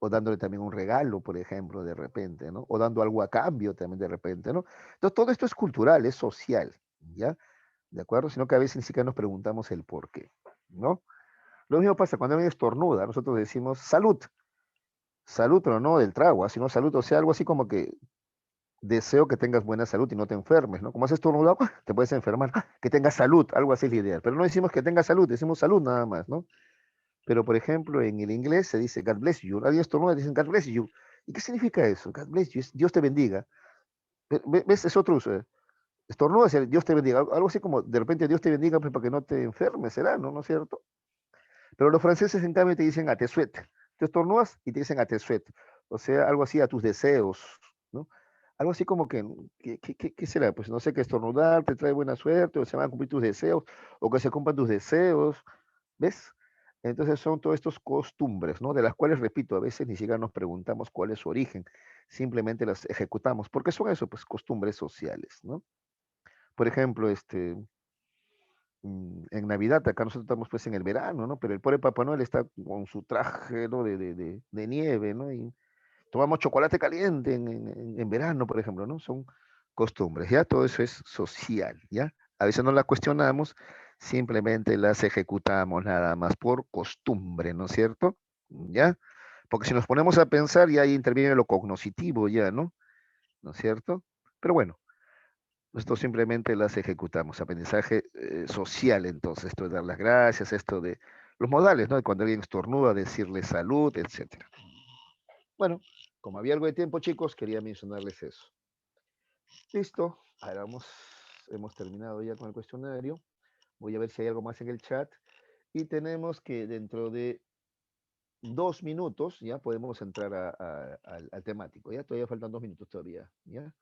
O dándole también un regalo, por ejemplo, de repente, ¿no? O dando algo a cambio también de repente, ¿no? Entonces, todo esto es cultural, es social, ¿ya? ¿De acuerdo? Sino que a veces ni siquiera nos preguntamos el por qué, ¿no? Lo mismo pasa cuando alguien estornuda, nosotros decimos salud, salud, pero no del trago, sino salud, o sea, algo así como que deseo que tengas buena salud y no te enfermes, ¿no? Como has estornudado, te puedes enfermar, que tengas salud, algo así es la idea, pero no decimos que tengas salud, decimos salud nada más, ¿no? Pero, por ejemplo, en el inglés se dice God bless you, alguien estornuda, dicen God bless you. ¿Y qué significa eso? God bless you, Dios te bendiga. ¿Ves? Es otro uso. Estornuda, Dios te bendiga, algo así como de repente Dios te bendiga pues, para que no te enfermes, será, ¿no? ¿No es cierto? Pero los franceses, en cambio, te dicen a te souhaite. Te estornudas y te dicen a te souhaite. O sea, algo así a tus deseos, ¿no? Algo así como que, ¿qué será? Pues no sé, que estornudar te trae buena suerte, o se van a cumplir tus deseos, o que se cumplan tus deseos, ¿ves? Entonces son todas estas costumbres, ¿no? De las cuales, repito, a veces ni siquiera nos preguntamos cuál es su origen, simplemente las ejecutamos, porque son eso, pues costumbres sociales, ¿no? Por ejemplo, en Navidad, acá nosotros estamos pues en el verano, ¿no? Pero el pobre Papá Noel está con su traje, ¿no? de nieve, ¿no? Y tomamos chocolate caliente en verano, por ejemplo, ¿no? Son costumbres, ¿ya? Todo eso es social, ¿ya? A veces no las cuestionamos, simplemente las ejecutamos nada más por costumbre, ¿no es cierto? ¿Ya? Porque si nos ponemos a pensar, ya ahí interviene lo cognoscitivo, ya, ¿no? ¿No es cierto? Pero bueno, esto simplemente las ejecutamos. Aprendizaje social, entonces, esto de dar las gracias, esto de los modales, ¿no? De cuando alguien estornuda, decirle salud, etcétera. Bueno, como había algo de tiempo, chicos, quería mencionarles eso. Listo, ahora vamos, hemos terminado ya con el cuestionario. Voy a ver si hay algo más en el chat. Y tenemos que dentro de 2 minutos ya podemos entrar al temático. Ya todavía faltan 2 minutos todavía. ¿Ya?